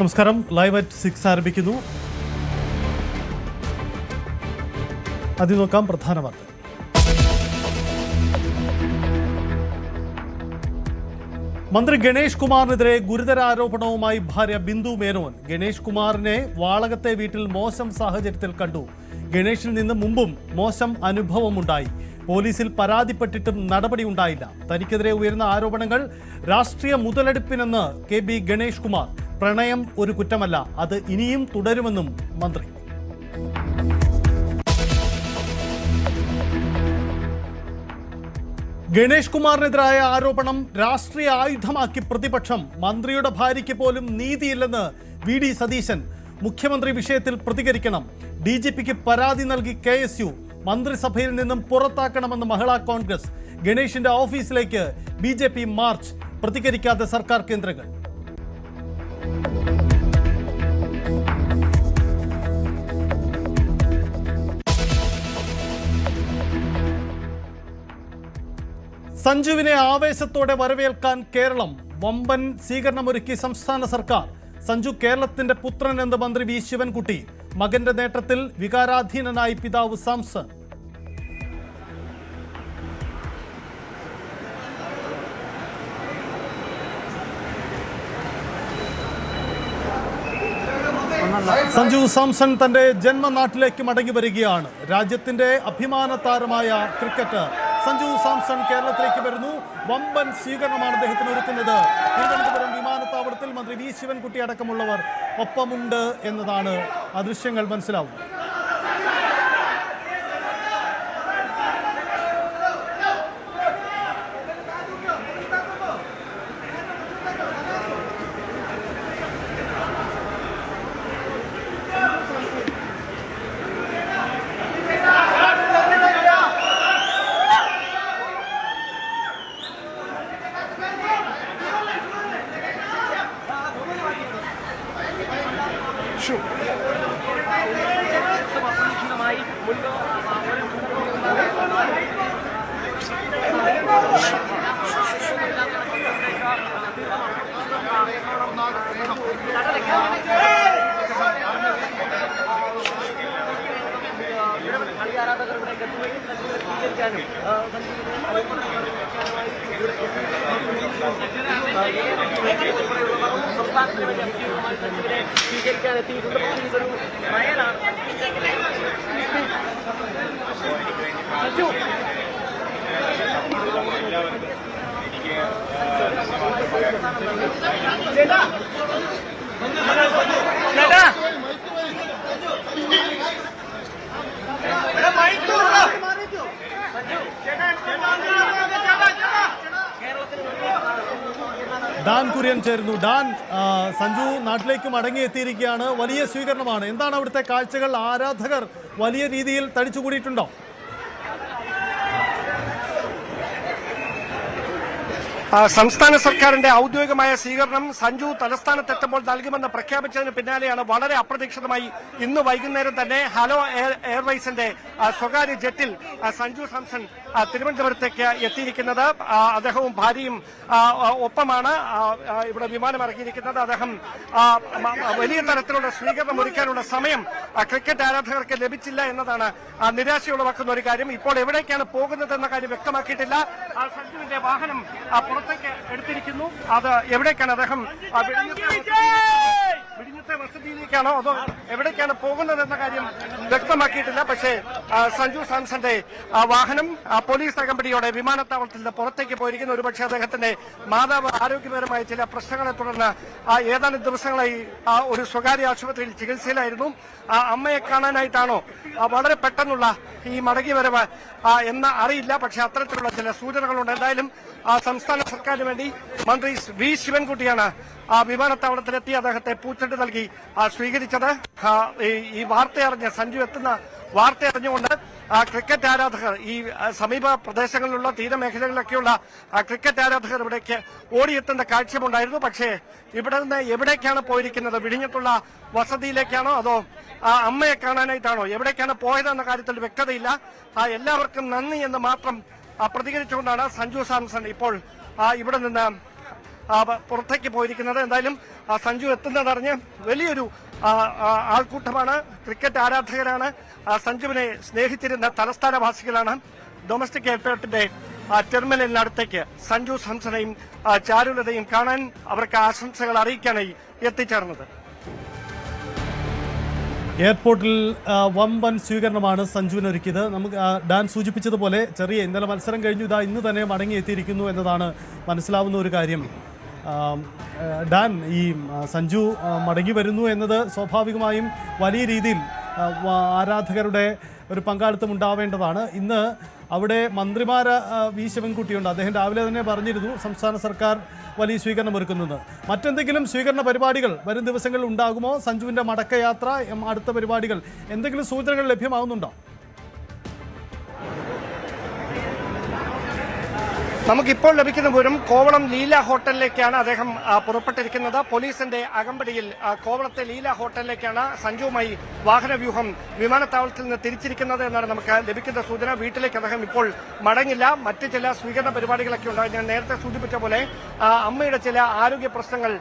നമസ്കാരം. Live at 6 ആരംഭിക്കുന്നു. ആദ്യം നോക്കാം പ്രധാന വാർത്ത. മന്ത്രി ഗണേഷ് കുമാറിനെതിരെ ഗുരുതര ആരോപണവുമായി ഭാര്യ ബിന്ദു മേനോൻ. ഗണേഷ് കുമാറിനെ വാളകത്തെ വീട്ടിൽ മോശം സാഹചര്യത്തിൽ കണ്ടു. ഗണേഷിൽ നിന്ന് മുമ്പും മോശം അനുഭവമുണ്ടായി. പോലീസിൽ പരാതിപ്പെട്ടിട്ടും നടപടി ഉണ്ടായില്ല. തനിക്കെതിരെ ഉയർന്ന ആരോപണങ്ങൾ രാഷ്ട്രീയ മുതലെടുപ്പിനെന്ന് KB ഗണേഷ് കുമാർ. പ്രണയം ഒരു കുറ്റമല്ല, അത് ഇനിയും തുടരുമെന്നും മന്ത്രി. ഗണേഷ് കുമാറിനെതിരായ ആരോപണം രാഷ്ട്രീയ ആയുധമാക്കി പ്രതിപക്ഷം. മന്ത്രിയുടെ ഭാര്യയ്ക്ക് പോലും നീതിയില്ലെന്ന് VD സതീശൻ. മുഖ്യമന്ത്രി വിഷയത്തിൽ പ്രതികരിക്കണം. DGPക്ക് പരാതി നൽകി KSU. മന്ത്രിസഭയിൽ നിന്നും പുറത്താക്കണമെന്ന് മഹിളാ കോൺഗ്രസ്. ഗണേഷിന്റെ ഓഫീസിലേക്ക് BJP മാർച്ച്. പ്രതികരിക്കാതെ സർക്കാർ കേന്ദ്രങ്ങൾ. സഞ്ജുവിനെ ആവേശത്തോടെ വരവേൽക്കാൻ കേരളം. വമ്പൻ സ്വീകരണമൊരുക്കി സംസ്ഥാന സർക്കാർ. സഞ്ജു കേരളത്തിന്റെ പുത്രൻ എന്ന് മന്ത്രി V ശിവൻകുട്ടി. മകന്റെ നേട്ടത്തിൽ വികാരാധീനനായി പിതാവ് സാംസൺ. സഞ്ജു സാംസൺ തന്റെ ജന്മനാട്ടിലേക്ക് മടങ്ങി വരികയാണ്. രാജ്യത്തിന്റെ അഭിമാന താരമായ ക്രിക്കറ്റർ സഞ്ജു സാംസൺ കേരളത്തിലേക്ക് വരുന്നു. വമ്പൻ സ്വീകരണമാണ് അദ്ദേഹത്തിന് ഒരുക്കുന്നത്. തിരുവനന്തപുരം വിമാനത്താവളത്തിൽ മന്ത്രി V ശിവൻകുട്ടി അടക്കമുള്ളവർ ഒപ്പമുണ്ട് എന്നതാണ് ആ ദൃശ്യങ്ങൾ മനസ്സിലാവുന്നത്. ഡാൻ കുര്യൻ ചേരുന്നു. ഡാൻ, സഞ്ജു നാട്ടിലേക്ക് മടങ്ങിയെത്തിയിരിക്കുകയാണ്. വലിയ സ്വീകരണമാണ്. എന്താണ് അവിടുത്തെ കാഴ്ചകൾ? ആരാധകർ വലിയ രീതിയിൽ തടിച്ചുകൂടിയിട്ടുണ്ടോ? സംസ്ഥാന സർക്കാരിന്റെ ഔദ്യോഗികമായ സ്വീകരണം സഞ്ജു തലസ്ഥാനത്തെത്തുമ്പോൾ നൽകുമെന്ന് പ്രഖ്യാപിച്ചതിന് പിന്നാലെയാണ് വളരെ അപ്രതീക്ഷിതമായി ഇന്ന് വൈകുന്നേരം തന്നെ ഹലോ എയർവൈസിന്റെ സ്വകാര്യ ജെറ്റിൽ സഞ്ജു സാംസൺ തിരുവനന്തപുരത്തേക്ക് എത്തിയിരിക്കുന്നത്. അദ്ദേഹവും ഭാര്യയും ഒപ്പമാണ് ഇവിടെ വിമാനം ഇറങ്ങിയിരിക്കുന്നത്. അദ്ദേഹം വലിയ തരത്തിലുള്ള സ്വീകരണം ഒരുക്കാനുള്ള സമയം ക്രിക്കറ്റ് ആരാധകർക്ക് ലഭിച്ചില്ല എന്നതാണ് നിരാശയുളവാക്കുന്ന ഒരു കാര്യം. ഇപ്പോൾ എവിടേക്കാണ് പോകുന്നതെന്ന കാര്യം വ്യക്തമാക്കിയിട്ടില്ല. സഞ്ജുവിന്റെ വാഹനം പുറത്തേക്ക് എടുത്തിരിക്കുന്നു. അത് എവിടേക്കാണ്? അദ്ദേഹം വിഴിഞ്ഞത്തെ വസതിയിലേക്കാണോ അതോ എവിടേക്കാണ് പോകുന്നതെന്ന കാര്യം വ്യക്തമാക്കിയിട്ടില്ല. പക്ഷേ സഞ്ജു സാംസന്റെ വാഹനം പോലീസ് അകമ്പടിയോടെ വിമാനത്താവളത്തിൽ നിന്ന് പുറത്തേക്ക് പോയിരിക്കുന്നു. ഒരുപക്ഷെ അദ്ദേഹത്തിന്റെ മാതാവ് ആരോഗ്യപരമായ ചില പ്രശ്നങ്ങളെ തുടർന്ന് ഏതാനും ദിവസങ്ങളായി ഒരു സ്വകാര്യ ആശുപത്രിയിൽ ചികിത്സയിലായിരുന്നു. അമ്മയെ കാണാനായിട്ടാണോ വളരെ പെട്ടെന്നുള്ള ഈ മടങ്ങിവരവ് എന്ന് അറിയില്ല. പക്ഷെ അത്തരത്തിലുള്ള ചില സൂചനകളുണ്ട്. എന്തായാലും സംസ്ഥാന സർക്കാരിന് വേണ്ടി മന്ത്രി V ശിവൻകുട്ടിയാണ് വിമാനത്താവളത്തിലെത്തി അദ്ദേഹത്തെ പൂച്ചെണ്ട് നൽകി സ്വീകരിച്ചത്. ഈ വാർത്തയറിഞ്ഞ് സഞ്ജു എത്തുന്ന വാർത്തയറിഞ്ഞുകൊണ്ട് ക്രിക്കറ്റ് ആരാധകർ, ഈ സമീപ പ്രദേശങ്ങളിലുള്ള തീരമേഖലകളിലൊക്കെയുള്ള ക്രിക്കറ്റ് ആരാധകർ ഇവിടേക്ക് ഓടിയെത്തേണ്ട കാഴ്ചയുണ്ടായിരുന്നു. പക്ഷേ ഇവിടെ നിന്ന് എവിടേക്കാണ് പോയിരിക്കുന്നത്? വിഴിഞ്ഞത്തുള്ള വസതിയിലേക്കാണോ അതോ അമ്മയെ കാണാനായിട്ടാണോ? എവിടേക്കാണ് പോയതെന്ന കാര്യത്തിൽ വ്യക്തതയില്ല. എല്ലാവർക്കും നന്ദി എന്ന് മാത്രം പ്രതികരിച്ചുകൊണ്ടാണ് സഞ്ജു സാംസൺ ഇപ്പോൾ ഇവിടെ നിന്ന് പുറത്തേക്ക് പോയിരിക്കുന്നത്. എന്തായാലും സഞ്ജു എത്തുന്നതറിഞ്ഞ് വലിയൊരു ആൾക്കൂട്ടമാണ്, ക്രിക്കറ്റ് ആരാധകരാണ്, സഞ്ജുവിനെ സ്നേഹിച്ചിരുന്ന തലസ്ഥാനവാസികളാണ് ഡൊമസ്റ്റിക് എയർപോർട്ടിന്റെ ടെർമിനലിനടുത്തേക്ക് സഞ്ജു സാംസണെയും ചാരുലതയും കാണാൻ അവർക്ക് ആശംസകൾ അറിയിക്കാനായി എത്തിച്ചേർന്നത്. എയർപോർട്ടിൽ വമ്പൻ സ്വീകരണമാണ് സഞ്ജുവിന് ഒരുക്കിയത്. നമുക്ക് ഡാൻ സൂചിപ്പിച്ചതുപോലെ ഇന്നലെ മത്സരം കഴിഞ്ഞു, ഇന്ന് തന്നെ മടങ്ങിയെത്തിയിരിക്കുന്നു എന്നതാണ് മനസ്സിലാവുന്ന ഒരു കാര്യം. ഡാൻ, ഈ സഞ്ജു മടങ്ങി വരുന്നു എന്നത് സ്വാഭാവികമായും വലിയ രീതിയിൽ ആരാധകരുടെ ഒരു പങ്കാളിത്തം ഉണ്ടാവേണ്ടതാണ്. ഇന്ന് അവിടെ മന്ത്രിമാർ വി ശിവൻകുട്ടിയുണ്ട്. അദ്ദേഹം രാവിലെ തന്നെ പറഞ്ഞിരുന്നു സംസ്ഥാന സർക്കാർ വലിയ സ്വീകരണം ഒരുക്കുന്നത്. മറ്റെന്തെങ്കിലും സ്വീകരണ പരിപാടികൾ വരും ദിവസങ്ങളിൽ ഉണ്ടാകുമോ? സഞ്ജുവിൻ്റെ മടക്കയാത്ര, അടുത്ത പരിപാടികൾ, എന്തെങ്കിലും സൂചനകൾ ലഭ്യമാകുന്നുണ്ടോ? നമുക്കിപ്പോൾ ലഭിക്കുന്ന വിവരം കോവളം ലീല ഹോട്ടലിലേക്കാണ് അദ്ദേഹം പുറപ്പെട്ടിരിക്കുന്നത്. പോലീസിന്റെ അകമ്പടിയിൽ കോവളത്തെ ലീല ഹോട്ടലിലേക്കാണ് സഞ്ജുവുമായി വാഹനവ്യൂഹം വിമാനത്താവളത്തിൽ നിന്ന് തിരിച്ചിരിക്കുന്നത് എന്നാണ് നമുക്ക് ലഭിക്കുന്ന സൂചന. വീട്ടിലേക്ക് അദ്ദേഹം ഇപ്പോൾ മടങ്ങില്ല. മറ്റ് ചില സ്വീകരണ പരിപാടികളൊക്കെ ഉണ്ടായി. ഞാൻ നേരത്തെ സൂചിപ്പിച്ച പോലെ അമ്മയുടെ ചില ആരോഗ്യ പ്രശ്നങ്ങൾ,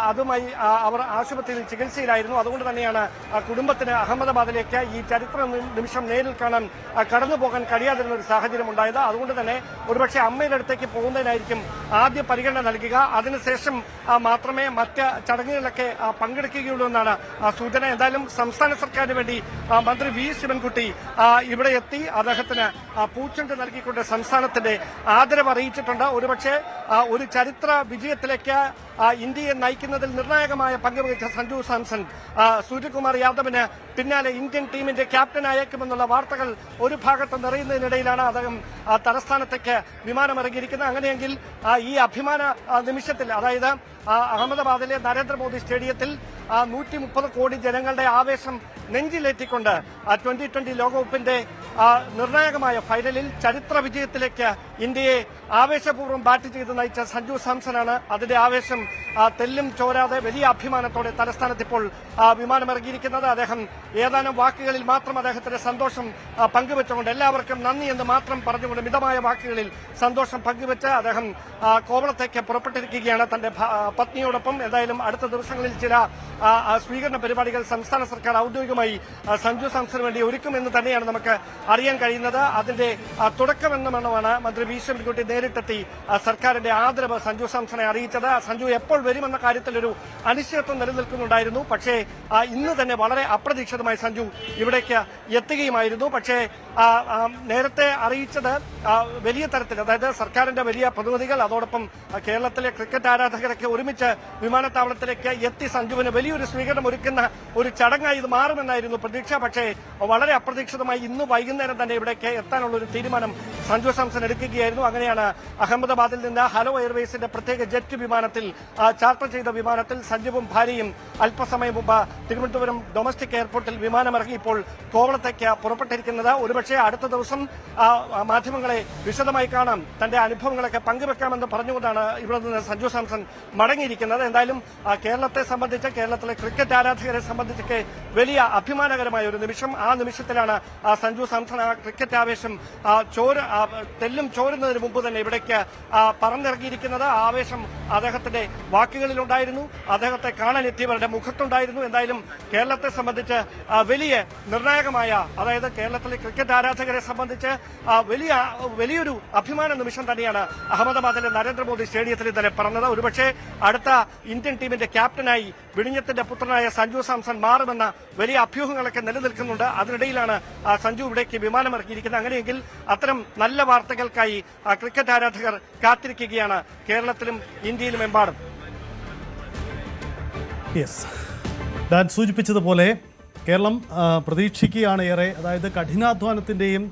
അതുമായി അവർ ആശുപത്രിയിൽ ചികിത്സയിലായിരുന്നു. അതുകൊണ്ട് തന്നെയാണ് കുടുംബത്തിന് അഹമ്മദാബാദിലേക്ക് ഈ ചരിത്ര നിമിഷം നേരിൽ കാണാൻ കടന്നുപോകാൻ കഴിയാതിരുന്ന ഒരു സാഹചര്യം ഉണ്ടായത്. അതുകൊണ്ട് തന്നെ ഒരുപക്ഷെ അമ്മയുടെ അടുത്തേക്ക് പോകുന്നതിനായിരിക്കും ആദ്യ പരിഗണന നൽകുക. അതിനുശേഷം മാത്രമേ മറ്റ് ചടങ്ങുകളിലൊക്കെ പങ്കെടുക്കുകയുള്ളൂ എന്നാണ് സൂചന. എന്തായാലും സംസ്ഥാന സർക്കാരിന് വേണ്ടി മന്ത്രി വി ശിവൻകുട്ടി ഇവിടെ എത്തി അദ്ദേഹത്തിന് പൂച്ചെണ്ട് നൽകിക്കൊണ്ട് സംസ്ഥാനത്തിന്റെ ആദരവ് അറിയിച്ചിട്ടുണ്ട്. ഒരുപക്ഷെ ഒരു ചരിത്ര വിജയത്തിലേക്ക് ഇന്ത്യയെ നയിക്കുന്നതിൽ നിർണായകമായ പങ്കുവഹിച്ച സഞ്ജു സാംസൺ സൂര്യകുമാർ യാദവിന് പിന്നാലെ ഇന്ത്യൻ ടീമിന്റെ ക്യാപ്റ്റനായേക്കുമെന്നുള്ള വാർത്തകൾ ഒരു ഭാഗത്ത് നിറയുന്നതിനിടയിലാണ് അദ്ദേഹം തലസ്ഥാനത്തേക്ക് വിമാനമിറങ്ങിയിരിക്കുന്നത്. അങ്ങനെയെങ്കിൽ ഈ അഭിമാന നിമിഷത്തിൽ, അതായത് അഹമ്മദാബാദിലെ നരേന്ദ്രമോദി സ്റ്റേഡിയത്തിൽ 130 കോടി ജനങ്ങളുടെ ആവേശം നെഞ്ചിലേറ്റിക്കൊണ്ട് 2020 ലോകകപ്പിന്റെ നിർണായകമായ ഫൈനലിൽ ചരിത്ര വിജയത്തിലേക്ക് ഇന്ത്യയെ ആവേശപൂർവ്വം ബാറ്റ് ചെയ്ത് നയിച്ച സഞ്ജു സാംസണാണ്. അതിന്റെ ആവേശം തെല്ലും ചോരാതെ വലിയ അഭിമാനത്തോടെ തലസ്ഥാനത്ത് ഇപ്പോൾ വിമാനമിറങ്ങിയിരിക്കുന്നത്. അദ്ദേഹം ഏതാനും വാക്കുകളിൽ മാത്രം അദ്ദേഹത്തിന്റെ സന്തോഷം പങ്കുവെച്ചുകൊണ്ട്, എല്ലാവർക്കും നന്ദി എന്ന് മാത്രം പറഞ്ഞുകൊണ്ട് മിതമായ വാക്കുകളിൽ സന്തോഷം പങ്കുവെച്ച് അദ്ദേഹം കോവളത്തേക്ക് പുറപ്പെട്ടിരിക്കുകയാണ് തന്റെ പത്നിയോടൊപ്പം. എന്തായാലും അടുത്ത ദിവസങ്ങളിൽ ചില സ്വീകരണ പരിപാടികൾ സംസ്ഥാന സർക്കാർ ഔദ്യോഗികമായി സഞ്ജു സാംസണിന് വേണ്ടി ഒരുക്കുമെന്ന് തന്നെയാണ് നമുക്ക് അറിയാൻ കഴിയുന്നത്. അതിന്റെ തുടക്കമെന്ന വണ്ണമാണ് മന്ത്രി വി ശിവൻകുട്ടി നേരിട്ടെത്തി സർക്കാരിന്റെ ആദരവ് സഞ്ജു സാംസണെ അറിയിച്ചത്. സഞ്ജു എപ്പോൾ വരുമെന്ന കാര്യത്തിൽ ഒരു അനിശ്ചിതത്വം നിലനിൽക്കുന്നുണ്ടായിരുന്നു. പക്ഷേ ഇന്ന് തന്നെ വളരെ അപ്രതീക്ഷിതമായി സഞ്ജു ഇവിടേക്ക് എത്തുകയുമായിരുന്നു. പക്ഷേ നേരത്തെ അറിയിച്ചത് വലിയ തരത്തിൽ, അതായത് സർക്കാരിന്റെ വലിയ പ്രതിനിധികൾ, അതോടൊപ്പം കേരളത്തിലെ ക്രിക്കറ്റ് ആരാധകരൊക്കെ ഒരുമിച്ച് വിമാനത്താവളത്തിലേക്ക് എത്തി സഞ്ജുവിന് വലിയൊരു സ്വീകരണം ഒരുക്കുന്ന ഒരു ചടങ്ങായി ഇത് മാറുമെന്നായിരുന്നു പ്രതീക്ഷ. പക്ഷേ വളരെ അപ്രതീക്ഷിതമായി ഇന്ന് വൈകുന്നേരം തന്നെ ഇവിടേക്ക് എത്താനുള്ള ഒരു തീരുമാനം സഞ്ജു സാംസൺ എടുക്കുകയായിരുന്നു. അങ്ങനെയാണ് അഹമ്മദാബാദിൽ നിന്ന് ഹലോ എയർവേസിന്റെ പ്രത്യേക ജെറ്റ് വിമാനത്തിൽ, ചാർട്ടർ ചെയ്ത വിമാനത്തിൽ സഞ്ജുവും ഭാര്യയും അല്പസമയം മുമ്പ് തിരുവനന്തപുരം ഡൊമസ്റ്റിക് എയർപോർട്ടിൽ വിമാനമിറങ്ങി ഇപ്പോൾ കോവളത്തേക്ക് പുറപ്പെട്ടിരിക്കുന്നത്. ഒരുപക്ഷെ അടുത്ത ദിവസം മാധ്യമങ്ങളെ വിശദമായി കാണാം, തന്റെ അനുഭവങ്ങളൊക്കെ പങ്കുവെക്കാമെന്ന് പറഞ്ഞുകൊണ്ടാണ് ഇവിടെ നിന്ന് സഞ്ജു സാംസൺ മടങ്ങിയിരിക്കുന്നത്. എന്തായാലും കേരളത്തെ സംബന്ധിച്ച്, കേരളത്തിലെ ക്രിക്കറ്റ് ആരാധകരെ സംബന്ധിച്ചൊക്കെ വലിയ അഭിമാനകരമായ ഒരു നിമിഷം. ആ നിമിഷത്തിലാണ് സഞ്ജു സാംസൺ ക്രിക്കറ്റ് ആവേശം തെല്ലും ചോരുന്നതിന് മുമ്പ് തന്നെ ഇവിടേക്ക് പറന്നിറങ്ങിയിരിക്കുന്നത്. ആവേശം അദ്ദേഹത്തിന്റെ വാക്കുകളിലുണ്ടായിരുന്നു, അദ്ദേഹത്തെ കാണാനെത്തിയവരുടെ മുഖത്തുണ്ടായിരുന്നു. എന്തായാലും കേരളത്തെ സംബന്ധിച്ച് വലിയ നിർണായകമായ, അതായത് കേരളത്തിലെ ക്രിക്കറ്റ് ആരാധകരെ സംബന്ധിച്ച് വലിയൊരു അഭിമാന നിമിഷം തന്നെയാണ് അഹമ്മദാബാദിലെ നരേന്ദ്രമോദി സ്റ്റേഡിയത്തിൽ ഇന്നലെ പറഞ്ഞത്. ഒരുപക്ഷെ അടുത്ത ഇന്ത്യൻ ടീമിന്റെ ക്യാപ്റ്റനായി വിഴിഞ്ഞത്തിന്റെ പുത്രനായ സഞ്ജു സാംസൺ മാറുമെന്ന വലിയ അഭ്യൂഹങ്ങളൊക്കെ നിലനിൽക്കുന്നുണ്ട്. അതിനിടയിലാണ് സഞ്ജു ഇവിടേക്ക് വിമാനമിറക്കിയിരിക്കുന്നത്. അങ്ങനെയെങ്കിൽ അത്തരം നല്ല വാർത്തകൾക്കായി ക്രിക്കറ്റ് ആരാധകർ കാത്തിരിക്കുകയാണ് കേരളത്തിലും ഇന്ത്യയിലും എമ്പാടും. ഡാൻ സൂചിപ്പിച്ചതുപോലെ കേരളം പ്രതീക്ഷിക്കുകയാണ് ഏറെ. അതായത് കഠിനാധ്വാനത്തിന്റെയും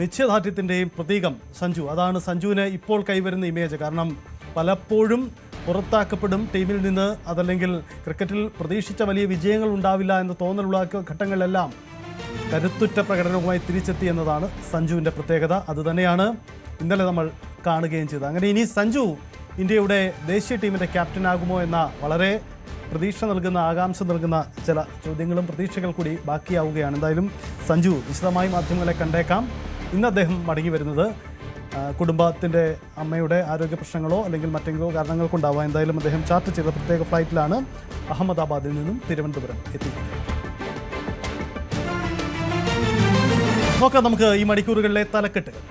നിശ്ചയദാർഢ്യത്തിന്റെയും പ്രതീകം സഞ്ജു. അതാണ് സഞ്ജുവിന് ഇപ്പോൾ കൈവരുന്ന ഇമേജ്. കാരണം പലപ്പോഴും പുറത്താക്കപ്പെടും ടീമിൽ നിന്ന്, അതല്ലെങ്കിൽ ക്രിക്കറ്റിൽ പ്രതീക്ഷിച്ച വലിയ വിജയങ്ങൾ ഉണ്ടാവില്ല എന്ന് തോന്നലുള്ള ഘട്ടങ്ങളിലെല്ലാം കരുത്തുറ്റ പ്രകടനവുമായി തിരിച്ചെത്തി എന്നതാണ് സഞ്ജുവിൻ്റെ പ്രത്യേകത. അതുതന്നെയാണ് ഇന്നലെ നമ്മൾ കാണുകയും ചെയ്തത്. അങ്ങനെ ഇനി സഞ്ജു ഇന്ത്യയുടെ ദേശീയ ടീമിൻ്റെ ക്യാപ്റ്റനാകുമോ എന്ന വളരെ പ്രതീക്ഷ നൽകുന്ന, ആകാംക്ഷ നൽകുന്ന ചില ചോദ്യങ്ങളും പ്രതീക്ഷകൾ കൂടി ബാക്കിയാവുകയാണ്. എന്തായാലും സഞ്ജു വിശദമായി മാധ്യമങ്ങളെ കണ്ടേക്കാം. ഇന്ന് അദ്ദേഹം മടങ്ങി വരുന്നത് കുടുംബത്തിൻ്റെ അമ്മയുടെ ആരോഗ്യ പ്രശ്നങ്ങളോ അല്ലെങ്കിൽ മറ്റെങ്കിലോ കാരണങ്ങൾ കൊണ്ടാവാം. എന്തായാലും അദ്ദേഹം ചാർട്ട് ചെയ്ത പ്രത്യേക ഫ്ലൈറ്റിലാണ് അഹമ്മദാബാദിൽ നിന്നും തിരുവനന്തപുരം എത്തിയത്. നോക്കാം നമുക്ക് ഈ മണിക്കൂറുകളിലെ തലക്കെട്ടുകൾ.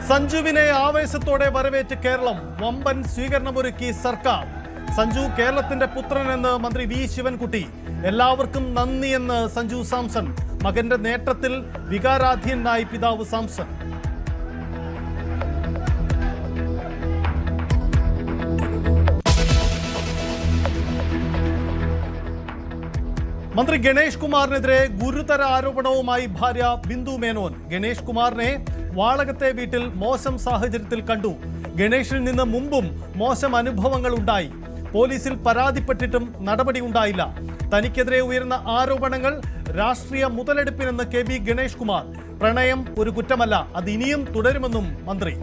സഞ്ജുവിനെ ആവേശത്തോടെ വരവേറ്റ് കേരളം, വമ്പൻ സ്വീകരണമൊരുക്കി സർക്കാർ. സഞ്ജു കേരളത്തിന്റെ പുത്രനെന്ന് മന്ത്രി വി ശിവൻകുട്ടി. എല്ലാവർക്കും നന്ദിയെന്ന് സഞ്ജു സാംസൺ. മകന്റെ നേട്ടത്തിൽ വികാരാധീനായി പിതാവ് സാംസൺ. മന്ത്രി ഗണേഷ് കുമാറിനെതിരെ ഗുരുതര ആരോപണവുമായി ഭാര്യ ബിന്ദു മേനോൻ. ഗണേഷ് കുമാറിനെ വാളകത്തെ വീട്ടിൽ മോശം സാഹചര്യത്തിൽ കണ്ടു. ഗണേഷിൽ നിന്ന് മുമ്പും മോശം അനുഭവങ്ങൾ ഉണ്ടായി. പോലീസിൽ പരാതിപ്പെട്ടിട്ടും നടപടി ഉണ്ടായില്ല. തനിക്കെതിരെ ഉയർന്ന ആരോപണങ്ങൾ രാഷ്ട്രീയ മുതലെടുപ്പിനെന്ന് കെ ബി ഗണേഷ് കുമാർ. പ്രണയം ഒരു കുറ്റമല്ല, അത് ഇനിയും തുടരുമെന്നും മന്ത്രി.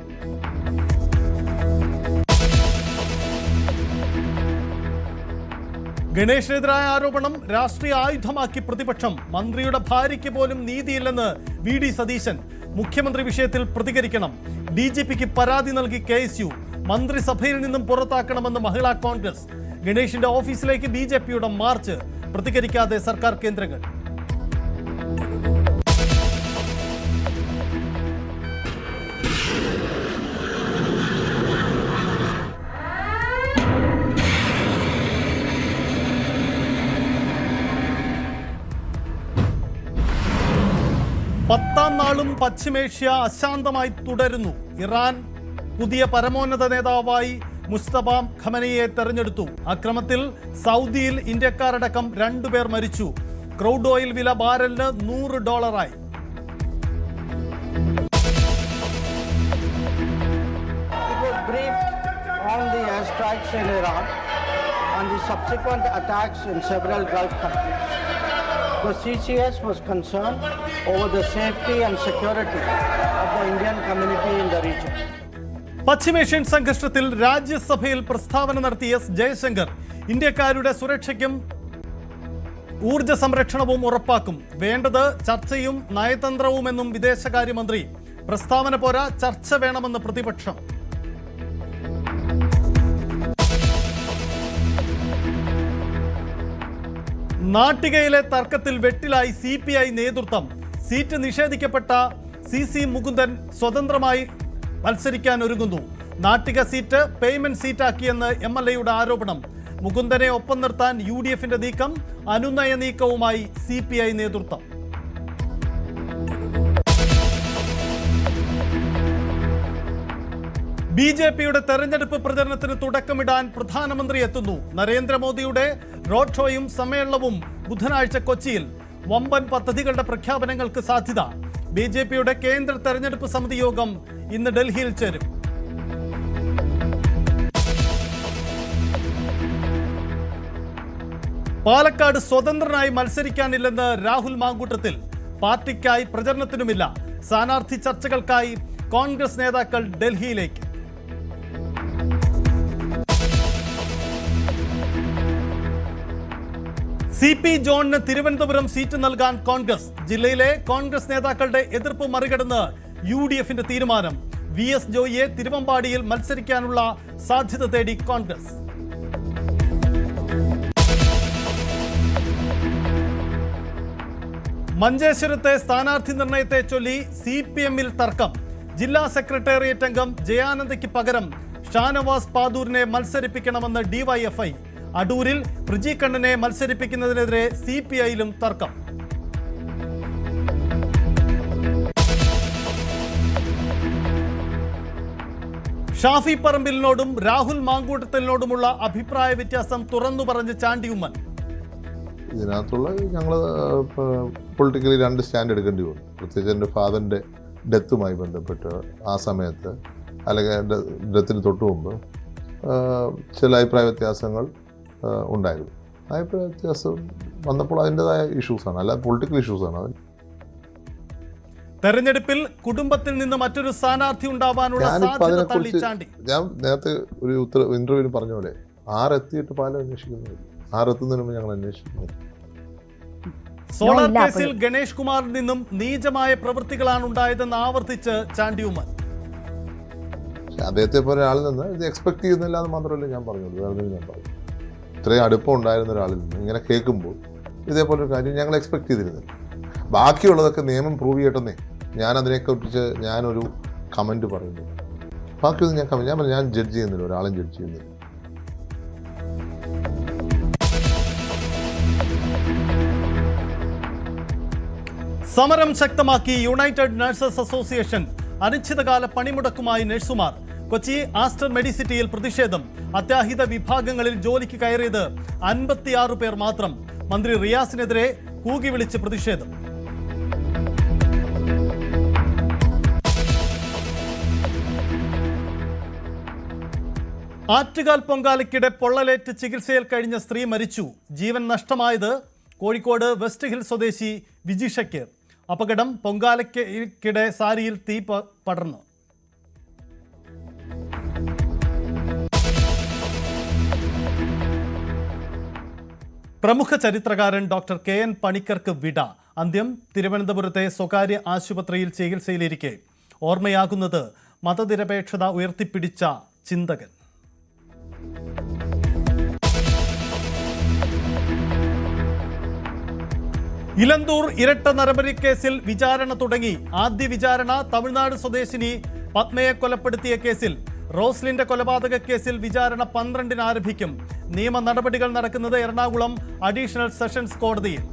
ഗണേഷിനെതിരായ ആരോപണം രാഷ്ട്രീയ ആയുധമാക്കി പ്രതിപക്ഷം. മന്ത്രിയുടെ ഭാര്യയ്ക്ക് പോലും നീതിയില്ലെന്ന് വി ഡി സതീശൻ. മുഖ്യമന്ത്രി വിഷയത്തിൽ പ്രതികരിക്കണം. DGPക്ക് പരാതി നൽകി KSU. മന്ത്രിസഭയിൽ നിന്നും പുറത്താക്കണമെന്ന് മഹിളാ കോൺഗ്രസ്. ഗണേഷിന്റെ ഓഫീസിലേക്ക് BJPയുടെ മാർച്ച്. പ്രതികരിക്കാതെ സർക്കാർ കേന്ദ്രങ്ങൾ. പത്താം നാളും പശ്ചിമേഷ്യ അശാന്തമായി തുടരുന്നു. ഇറാൻ പുതിയ പരമോന്നത നേതാവായി മുസ്തഫ ഖമനയെ തെരഞ്ഞെടുത്തു. അക്രമത്തിൽ സൗദിയിൽ ഇന്ത്യക്കാരടക്കം 2 പേർ മരിച്ചു. ക്രൂഡ് ഓയിൽ വില ബാരലിന് $100. On the airstrikes in Iran and the subsequent attacks in several Gulf countries. The CCS was concerned over the safety and security of the Indian community in the region. പശ്ചിമേഷ്യൻ സംഘർഷത്തിൽ രാജ്യസഭയിൽ പ്രസ്താവന നടത്തിയ S Jaishankar. ഇന്ത്യക്കാരുടെ സുരക്ഷയ്ക്കും ഊർജ സംരക്ഷണവും ഉറപ്പാക്കും. വേണ്ടത് ചർച്ചയും നയതന്ത്രവുമെന്നും വിദേശകാര്യമന്ത്രി. പ്രസ്താവന പോരാ, ചർച്ച വേണമെന്ന് പ്രതിപക്ഷം. നാട്ടികയിലെ തർക്കത്തിൽ വെട്ടിലായി CPI നേതൃത്വം. സീറ്റ് നിഷേധിക്കപ്പെട്ട CC മുകുന്ദൻ സ്വതന്ത്രമായി മത്സരിക്കാൻ ഒരുങ്ങുന്നു. നാട്ടിക സീറ്റ് പേയ്മെന്റ് സീറ്റാക്കിയെന്ന് MLAയുടെ ആരോപണം. മുകുന്ദനെ ഒപ്പം നിർത്താൻ UDFന്റെ നീക്കം. അനുനയ നീക്കവുമായി CPI നേതൃത്വം. BJPയുടെ തെരഞ്ഞെടുപ്പ് പ്രചരണത്തിന് തുടക്കമിടാൻ പ്രധാനമന്ത്രി എത്തുന്നു. നരേന്ദ്രമോദിയുടെ റോഡ് ഷോയും സമ്മേളനവും ബുധനാഴ്ച കൊച്ചിയിൽ. വമ്പൻ പദ്ധതികളുടെ പ്രഖ്യാപനങ്ങൾക്ക് സാധ്യത. BJPയുടെ കേന്ദ്ര തെരഞ്ഞെടുപ്പ് സമിതി യോഗം ഇന്ന് ഡൽഹിയിൽ ചേരും. പാലക്കാട് സ്വതന്ത്രനായി മത്സരിക്കാനില്ലെന്ന് രാഹുൽ മാങ്കൂട്ടത്തിൽ. പാർട്ടിക്കായി പ്രചരണത്തിനുമില്ല. സ്ഥാനാർത്ഥി ചർച്ചകൾക്കായി കോൺഗ്രസ് നേതാക്കൾ ഡൽഹിയിലേക്ക്. CP ജോണിന് തിരുവനന്തപുരം സീറ്റ് നൽകാൻ കോൺഗ്രസ്. ജില്ലയിലെ കോൺഗ്രസ് നേതാക്കളുടെ എതിർപ്പ് മറികടന്ന് UDFന്റെ തീരുമാനം. VS ജോയിയെ തിരുവമ്പാടിയിൽ മത്സരിക്കാനുള്ള സാധ്യത തേടി കോൺഗ്രസ്. മഞ്ചേശ്വരത്തെ സ്ഥാനാർത്ഥി നിർണയത്തെ ചൊല്ലി CPMൽ തർക്കം. ജില്ലാ സെക്രട്ടേറിയറ്റ് അംഗം ജയാനന്ദയ്ക്ക് പകരം ഷാനവാസ് പാദൂരിനെ മത്സരിപ്പിക്കണമെന്ന് DYFI. അടൂരിൽ പ്രജി കണ്ണനെ മത്സരിപ്പിക്കുന്നതിനെതിരെ CPIയിലും തർക്കം. ഷാഫി പറമ്പിലിനോടും രാഹുൽ മാങ്കൂട്ടത്തിനോടുമുള്ള അഭിപ്രായ വ്യത്യാസം തുറന്നു പറഞ്ഞ് ചാണ്ടി ഉമ്മൻ. ഇതിനകത്തുള്ള ഞങ്ങൾ പൊളിറ്റിക്കലി 2 സ്റ്റാൻഡ് എടുക്കേണ്ടി വന്നു. പ്രത്യേകിച്ച് എൻ്റെ ഫാദറിൻ്റെ ഡെത്തുമായി ബന്ധപ്പെട്ട് ആ സമയത്ത് അല്ലെങ്കിൽ ഡെത്തിന് തൊട്ട് മുമ്പ് ചില അഭിപ്രായ വ്യത്യാസങ്ങൾ ഉണ്ടായിരുന്നു. അഭിപ്രായ വ്യത്യാസം വന്നപ്പോൾ അതിൻ്റെതായ ഇഷ്യൂസാണ്, അല്ലാതെ പൊളിറ്റിക്കൽ ഇഷ്യൂസാണ്. അത് തെരഞ്ഞെടുപ്പിൽ കുടുംബത്തിൽ നിന്ന് മറ്റൊരു സ്ഥാനാർത്ഥി ഉണ്ടാവാനുള്ള സാധ്യത തള്ളി ചാണ്ടി. ഞാൻ നേരത്തെ ഒരു ഇന്റർവ്യൂവിൽ പറഞ്ഞ പോലെ 6 എത്തിയിട്ട് പാലം അന്വേഷിക്കുന്നില്ല. 6 എത്തുന്നതിന് മുമ്പ് ഞങ്ങൾ അന്വേഷിക്കുന്നു. സോളാർ കേസിൽ ഗണേഷ് കുമാറിൽ നിന്നും നീചമായ പ്രവൃത്തികളാണ് ഉണ്ടായതെന്ന് ആവർത്തിച്ച് ചാണ്ടി ഉമ്മൻ. അദ്ദേഹത്തെ പോലെ ഒരാളിൽ നിന്ന് ഇത് എക്സ്പെക്ട് ചെയ്യുന്നില്ല എന്ന് മാത്രമല്ല ഞാൻ പറഞ്ഞത്. വേറെ ഞാൻ പറഞ്ഞു, ഇത്രയും അടുപ്പം ഉണ്ടായിരുന്ന ഒരാളിൽ നിന്ന് ഇങ്ങനെ കേൾക്കുമ്പോൾ ഇതേപോലെ ഒരു കാര്യം ഞങ്ങൾ എക്സ്പെക്ട് ചെയ്തിരുന്നില്ല. ബാക്കിയുള്ളതൊക്കെ നിയമം പ്രൂവ് ചെയ്യട്ടെന്നേ ഞാൻ അതിനെക്കുറിച്ച് ഞാനൊരു കമൻറ്റ് പറയുന്നു. ബാക്കിയൊന്നും ഞാൻ ജഡ്ജ് ചെയ്യുന്നില്ല, ഒരാളും ജഡ്ജ് ചെയ്യുന്നില്ല. സമരം ശക്തമാക്കി യുണൈറ്റഡ് നഴ്സസ് അസോസിയേഷൻ. അനിശ്ചിതകാല പണിമുടക്കുമായി നഴ്സുമാർ. കൊച്ചി ആസ്റ്റർ മെഡിസിറ്റിയിൽ പ്രതിഷേധം. അത്യാഹിത വിഭാഗങ്ങളിൽ ജോലിക്ക് കയറിയത് 56 പേർ മാത്രം. മന്ത്രി റിയാസിനെതിരെ കൂകി വിളിച്ച് പ്രതിഷേധം. ആറ്റുകാൽ പൊങ്കാലയ്ക്കിടെ പൊള്ളലേറ്റ് ചികിത്സയിൽ കഴിഞ്ഞ സ്ത്രീ മരിച്ചു. ജീവൻ നഷ്ടമായത് കോഴിക്കോട് വെസ്റ്റ് ഹിൽ സ്വദേശി വിജിഷയ്ക്ക്. അപകടം പൊങ്കാലയ്ക്കിടെ സാരിയിൽ തീ പടർന്നു. പ്രമുഖ ചരിത്രകാരൻ ഡോക്ടർ KN പണിക്കർക്ക് വിട. അന്ത്യം തിരുവനന്തപുരത്തെ സ്വകാര്യ ആശുപത്രിയിൽ ചികിത്സയിലിരിക്കെ. ഓർമ്മയാകുന്നത് മതനിരപേക്ഷത ഉയർത്തിപ്പിടിച്ച ചിന്തകൻ. ഇലന്തൂർ ഇരട്ട നരബലി കേസിൽ വിചാരണ തുടങ്ങി. ആദ്യ വിചാരണ തമിഴ്നാട് സ്വദേശിനി പത്മയെ കൊലപ്പെടുത്തിയ കേസിൽ. റോസ്ലിന്റെ കൊലപാതക കേസിൽ വിചാരണ 12-ന് ആരംഭിക്കും. നിയമ നടപടികൾ നടക്കുന്നത് എറണാകുളം അഡീഷണൽ സെഷൻസ് കോടതിയിൽ.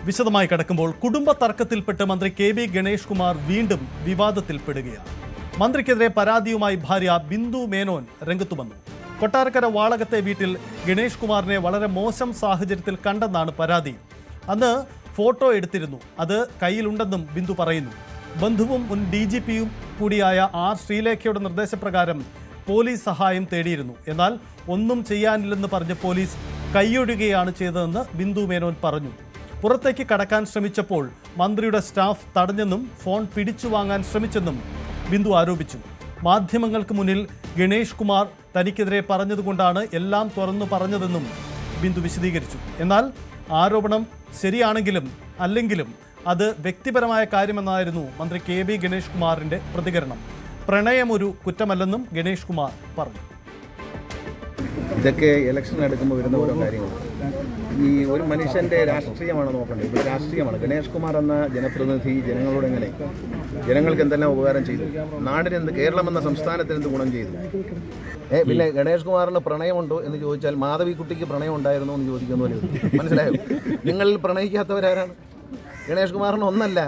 വിശദമായി കടക്കുമ്പോൾ കുടുംബ തർക്കത്തിൽപ്പെട്ട് മന്ത്രി KB ഗണേഷ് കുമാർ വീണ്ടും വിവാദത്തിൽപ്പെടുകയാണ്. മന്ത്രിക്കെതിരെ പരാതിയുമായി ഭാര്യ ബിന്ദു മേനോൻ രംഗത്തു വന്നു. കൊട്ടാരക്കര വാളകത്തെ വീട്ടിൽ ഗണേഷ് കുമാറിനെ വളരെ മോശം സാഹചര്യത്തിൽ കണ്ടെന്നാണ് പരാതി. അന്ന് ഫോട്ടോ എടുത്തിരുന്നു, അത് കയ്യിലുണ്ടെന്നും ബിന്ദു പറയുന്നു. ബന്ധുവും മുൻ DGPയും കൂടിയായ R ശ്രീലേഖയുടെ നിർദ്ദേശപ്രകാരം പോലീസ് സഹായം തേടിയിരുന്നു. എന്നാൽ ഒന്നും ചെയ്യാനില്ലെന്ന് പറഞ്ഞ് പോലീസ് കൈയൊഴുകയാണ് ചെയ്തതെന്ന് ബിന്ദു മേനോൻ പറഞ്ഞു. പുറത്തേക്ക് കടക്കാൻ ശ്രമിച്ചപ്പോൾ മന്ത്രിയുടെ സ്റ്റാഫ് തടഞ്ഞെന്നും ഫോൺ പിടിച്ചു വാങ്ങാൻ ശ്രമിച്ചെന്നും ബിന്ദു ആരോപിച്ചു. മാധ്യമങ്ങൾക്ക് മുന്നിൽ ഗണേഷ് കുമാർ തനിക്കെതിരെ പറഞ്ഞതുകൊണ്ടാണ് എല്ലാം തുറന്നു പറഞ്ഞതെന്നും ബിന്ദു വിശദീകരിച്ചു. എന്നാൽ ആരോപണം ശരിയാണെങ്കിലും അല്ലെങ്കിലും അത് വ്യക്തിപരമായ കാര്യമെന്നായിരുന്നു മന്ത്രി KB ഗണേഷ് കുമാറിന്റെ പ്രതികരണം. പ്രണയം ഒരു കുറ്റമല്ലെന്നും ഗണേഷ് കുമാർ പറഞ്ഞു. ഇതൊക്കെ ഇലക്ഷൻ എടുക്കുമ്പോൾ വരുന്ന ഓരോ കാര്യങ്ങൾ. ഈ ഒരു മനുഷ്യൻ്റെ രാഷ്ട്രീയമാണ് നോക്കേണ്ടത്. ഇവിടെ രാഷ്ട്രീയമാണ്. ഗണേഷ് കുമാർ എന്ന ജനപ്രതിനിധി ജനങ്ങളോട് എങ്ങനെ, ജനങ്ങൾക്ക് എന്തെല്ലാം ഉപകാരം ചെയ്തു, നാടിനെന്ത്, കേരളം എന്ന സംസ്ഥാനത്തിന് എന്ത് ഗുണം ചെയ്തു. പിന്നെ ഗണേഷ് കുമാറിന് പ്രണയമുണ്ടോ എന്ന് ചോദിച്ചാൽ മാധവിക്കുട്ടിക്ക് പ്രണയം ഉണ്ടായിരുന്നോ എന്ന് ചോദിക്കുന്ന പോലെ. മനസ്സിലായോ? നിങ്ങളിൽ പ്രണയിക്കാത്തവരാരാണ്? ഗണേഷ് കുമാറിന് ഒന്നല്ല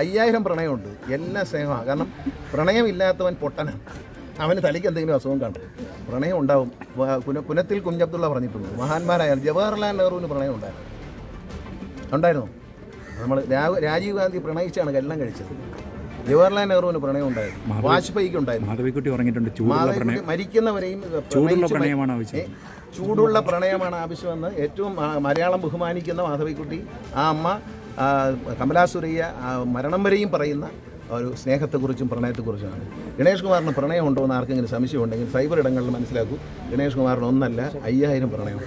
5000 പ്രണയമുണ്ട്. എല്ലാം സ്നേഹമാണ്. കാരണം പ്രണയമില്ലാത്തവൻ പൊട്ടനാണ്. അവന് തലയ്ക്ക് എന്തെങ്കിലും അസുഖം കാണും. പ്രണയം ഉണ്ടാവും. പുനത്തിൽ കുഞ്ഞബ്ദുള്ള പറഞ്ഞിട്ടുണ്ട്, മഹാന്മാരായ ജവഹർലാൽ നെഹ്റുവിന് പ്രണയം ഉണ്ടായിരുന്നു. നമ്മൾ രാജീവ് ഗാന്ധി പ്രണയിച്ചാണ് കല്യാണം കഴിച്ചത്. ജവഹർലാൽ നെഹ്റുവിന് പ്രണയം ഉണ്ടായിരുന്നു. വാജ്പേയിക്ക് ഉണ്ടായിരുന്നു. മാധവിക്കുട്ടി മരിക്കുന്നവരെയും ചൂടുള്ള പ്രണയമാണ് ആവശ്യമെന്ന് ഏറ്റവും മലയാളം ബഹുമാനിക്കുന്ന മാധവിക്കുട്ടി, ആ അമ്മ കമലാസുരയ്യ മരണം വരെയും പറയുന്ന ഒരു സ്നേഹത്തെക്കുറിച്ചും പ്രണയത്തെക്കുറിച്ചുമാണ്. ഗണേഷ് കുമാറിന് പ്രണയമുണ്ടോ എന്ന് ആർക്കെങ്കിലും സംശയമുണ്ടെങ്കിൽ സൈബർ ഇടങ്ങളിൽ മനസ്സിലാക്കൂ. ഗണേഷ് കുമാറിന് ഒന്നല്ല 5000 പ്രണയം.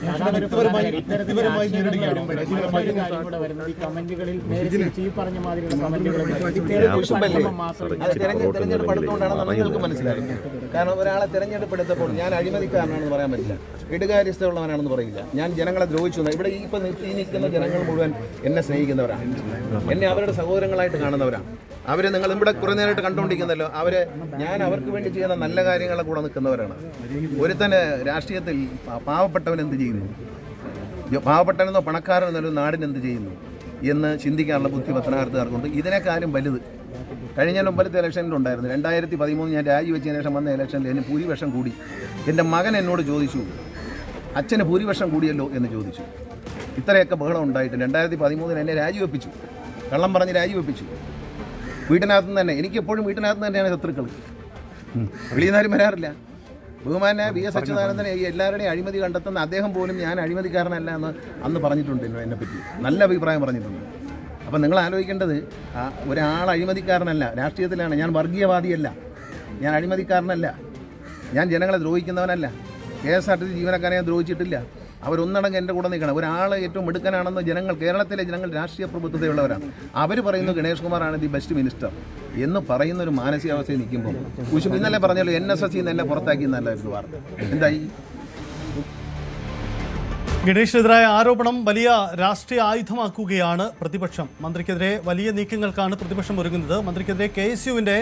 അത് തെരഞ്ഞെടുപ്പ് എടുത്തുകൊണ്ടാണെന്ന് നിങ്ങൾക്ക് മനസ്സിലാകും. കാരണം ഒരാളെ തെരഞ്ഞെടുപ്പെടുത്തപ്പോൾ ഞാൻ അഴിമതിക്കാരനാണെന്ന് പറയാൻ പറ്റില്ല, ഇടുകാര്യസ്ഥയുള്ളവനാണെന്ന് പറയില്ല, ഞാൻ ജനങ്ങളെ ദ്രോഹിച്ചു. ഇവിടെ ഇപ്പം നിൽക്കുന്ന ജനങ്ങൾ മുഴുവൻ എന്നെ സ്നേഹിക്കുന്നവരാണ്, എന്നെ അവരുടെ സഹോദരങ്ങളായിട്ട് കാണുന്നവരാണ്. അവരെ നിങ്ങൾ ഇവിടെ കുറേ നേരമായിട്ട് കണ്ടുകൊണ്ടിരിക്കുന്നല്ലോ. ഞാൻ അവർക്ക് വേണ്ടി ചെയ്യുന്ന നല്ല കാര്യങ്ങളെ കൂടെ നിൽക്കുന്നവരാണ്. ഒരുത്തന് രാഷ്ട്രീയത്തിൽ പാവപ്പെട്ടവൻ എന്ത് ചെയ്യുന്നു, പാവപ്പെട്ടവനെന്നോ പണക്കാരനെന്നോ നാടിനെന്ത് ചെയ്യുന്നു എന്ന് ചിന്തിക്കാനുള്ള ബുദ്ധി പത്തനാപുരത്തുകാർക്കുണ്ട്. ഇതിനേക്കാളും വലുത് കഴിഞ്ഞ മുമ്പത്തെ ഇലക്ഷനിലുണ്ടായിരുന്നു. 2013 ഞാൻ രാജിവെച്ചതിന് ശേഷം വന്ന ഇലക്ഷനിൽ എനിക്ക് ഭൂരിപക്ഷം കൂടി. എൻ്റെ മകൻ എന്നോട് ചോദിച്ചു, അച്ഛന് ഭൂരിപക്ഷം കൂടിയല്ലോ എന്ന് ചോദിച്ചു. ഇത്രയൊക്കെ ബഹളം ഉണ്ടായിട്ട് 2013 എന്നെ രാജിവെപ്പിച്ചു, കള്ളം പറഞ്ഞ് രാജിവെപ്പിച്ചു. വീട്ടിനകത്ത് നിന്ന് തന്നെ, എനിക്കെപ്പോഴും വീട്ടിനകത്ത് തന്നെയാണ് ശത്രുക്കൾ, വെളിയിൽ നിന്നാരും വരാറില്ല. ബഹുമാന VS അച്യുതാനന്ദൻ എല്ലാവരുടെയും അഴിമതി കണ്ടെത്തുന്ന അദ്ദേഹം പോലും ഞാൻ അഴിമതിക്കാരനല്ല എന്ന് അന്ന് പറഞ്ഞിട്ടുണ്ട്. എന്നെപ്പറ്റി നല്ല അഭിപ്രായം പറഞ്ഞിട്ടുണ്ട്. അപ്പം നിങ്ങൾ ആലോചിക്കേണ്ടത്, ഒരാൾ അഴിമതിക്കാരനല്ല, രാഷ്ട്രീയത്തിലാണ്. ഞാൻ വർഗീയവാദിയല്ല, ഞാൻ അഴിമതിക്കാരനല്ല. ഞാൻ ജനങ്ങളെ ദ്രോഹിക്കുന്നവനല്ല. KSRTC ജീവനക്കാരെ ഞാൻ ദ്രോഹിച്ചിട്ടില്ല. അവരൊന്നടങ്കം എൻ്റെ കൂടെ നിൽക്കണം. ഒരാൾ ഏറ്റവും മിടുക്കനാണെന്ന് ജനങ്ങൾ, കേരളത്തിലെ ജനങ്ങൾ രാഷ്ട്രീയ പ്രബുദ്ധതയുള്ളവരാണ്. അവർ പറയുന്നു ഗണേഷ് കുമാറാണ് ദി ബെസ്റ്റ് മിനിസ്റ്റർ എന്ന് പറയുന്ന ഒരു മാനസികാവസ്ഥയിൽ നിൽക്കുമ്പോൾ ഇന്നലെ പറഞ്ഞല്ലോ NSS എന്നെ പുറത്താക്കി എന്നല്ലായിരുന്നു വാർത്ത. എന്തായി? ഗണേഷിനെതിരായ ആരോപണം വലിയ രാഷ്ട്രീയ ആയുധമാക്കുകയാണ് പ്രതിപക്ഷം. മന്ത്രിക്കെതിരെ വലിയ നീക്കങ്ങൾക്കാണ് പ്രതിപക്ഷം ഒരുങ്ങുന്നത്. മന്ത്രിക്കെതിരെ KSUവിന്റെ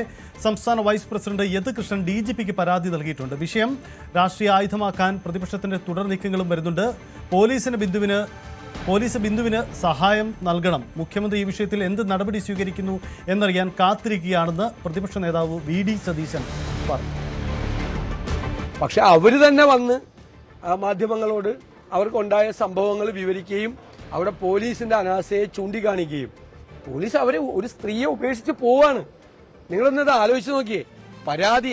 സംസ്ഥാന വൈസ് പ്രസിഡന്റ് യദുകൃഷ്ണൻ DGPക്ക് പരാതി നൽകിയിട്ടുണ്ട്. വിഷയം രാഷ്ട്രീയ ആയുധമാക്കാൻ പ്രതിപക്ഷത്തിന്റെ തുടർ നീക്കങ്ങളും വരുന്നുണ്ട്. പോലീസ് ബിന്ദുവിന് സഹായം നൽകണം. മുഖ്യമന്ത്രി ഈ വിഷയത്തിൽ എന്ത് നടപടി സ്വീകരിക്കുന്നു എന്നറിയാൻ കാത്തിരിക്കുകയാണെന്ന് പ്രതിപക്ഷ നേതാവ് VD സതീശൻ പറഞ്ഞു. പക്ഷെ അവർ തന്നെ വന്ന് മാധ്യമങ്ങളോട് അവർക്കുണ്ടായ സംഭവങ്ങൾ വിവരിക്കുകയും അവിടെ പോലീസിന്റെ അനാസ്ഥയെ ചൂണ്ടിക്കാണിക്കുകയും, പോലീസ് അവരെ ഒരു സ്ത്രീയെ ഉപേക്ഷിച്ച് പോവാണ്. നിങ്ങളൊന്നത് ആലോചിച്ച് നോക്കിയേ.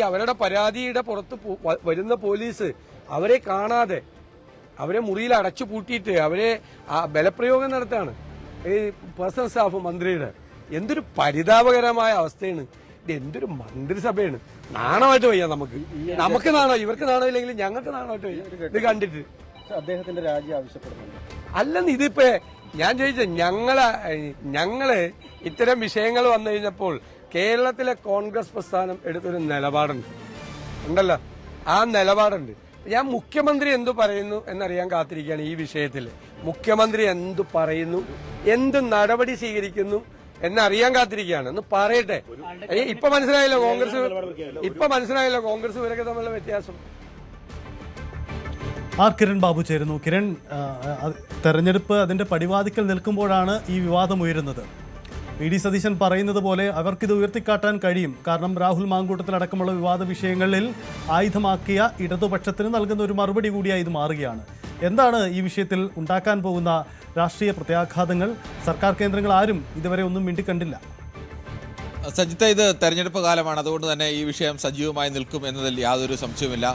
അവരുടെ പരാതിയുടെ പുറത്ത് വരുന്ന പോലീസ് അവരെ കാണാതെ അവരെ മുറിയിൽ അടച്ചു പൂട്ടിയിട്ട് അവരെ ബലപ്രയോഗം നടത്താണ് ഈ പേഴ്സണൽ സ്റ്റാഫ് മന്ത്രിയുടെ. എന്തൊരു പരിതാപകരമായ അവസ്ഥയാണ് ഇത്. എന്തൊരു മന്ത്രിസഭയാണ്. നാണമായിട്ട് വയ്യ നമുക്ക് നാണോ, ഇവർക്ക് നാണോ ഇല്ലെങ്കിൽ ഞങ്ങൾക്ക് നാണമായിട്ട് വയ്യ ഇത് കണ്ടിട്ട്. അദ്ദേഹത്തിന്റെ രാജി ആവശ്യപ്പെടുന്നുണ്ട്. അല്ലെന്ന് ഇതിപ്പോ ഞാൻ ചോദിച്ചത്, ഞങ്ങള് ഇത്തരം വിഷയങ്ങൾ വന്നു കഴിഞ്ഞപ്പോൾ കേരളത്തിലെ കോൺഗ്രസ് പ്രസ്ഥാനം എടുത്തൊരു നിലപാടുണ്ട് ഉണ്ടല്ലോ. ആ നിലപാടുണ്ട്. ഞാൻ മുഖ്യമന്ത്രി എന്തു പറയുന്നു എന്നറിയാൻ കാത്തിരിക്കുകയാണ് ഈ വിഷയത്തിൽ. മുഖ്യമന്ത്രി എന്തു പറയുന്നു, എന്ത് നടപടി സ്വീകരിക്കുന്നു എന്നറിയാൻ കാത്തിരിക്കുകയാണ്. ഒന്ന് പറയട്ടെ. ഇപ്പൊ മനസ്സിലായല്ലോ കോൺഗ്രസ് ഇവരൊക്കെ തമ്മിലുള്ള വ്യത്യാസം. കിരൺ ബാബു ചേരുന്നു. കിരൺ, തെരഞ്ഞെടുപ്പ് അതിന്റെ പടിവാതിക്കൽ നിൽക്കുമ്പോഴാണ് ഈ വിവാദം ഉയരുന്നത്. VD സതീശൻ പറയുന്നത് പോലെ അവർക്കിത് ഉയർത്തിക്കാട്ടാൻ കഴിയും. കാരണം രാഹുൽ മാങ്കൂട്ടത്തിലടക്കമുള്ള വിവാദ വിഷയങ്ങളിൽ ആയുധമാക്കിയ ഇടതുപക്ഷത്തിന് നൽകുന്ന ഒരു മറുപടി കൂടിയായി ഇത് മാറുകയാണ്. എന്താണ് ഈ വിഷയത്തിൽ ഉണ്ടാക്കാൻ പോകുന്ന രാഷ്ട്രീയ പ്രത്യാഘാതങ്ങൾ? സർക്കാർ കേന്ദ്രങ്ങൾ ആരും ഇതുവരെ ഒന്നും മിണ്ടിക്കണ്ടില്ല. സജിത്ത്, ഇത് തെരഞ്ഞെടുപ്പ് കാലമാണ്. അതുകൊണ്ട് തന്നെ ഈ വിഷയം സജീവമായി നിൽക്കും എന്നതിൽ യാതൊരു സംശയവുമില്ല.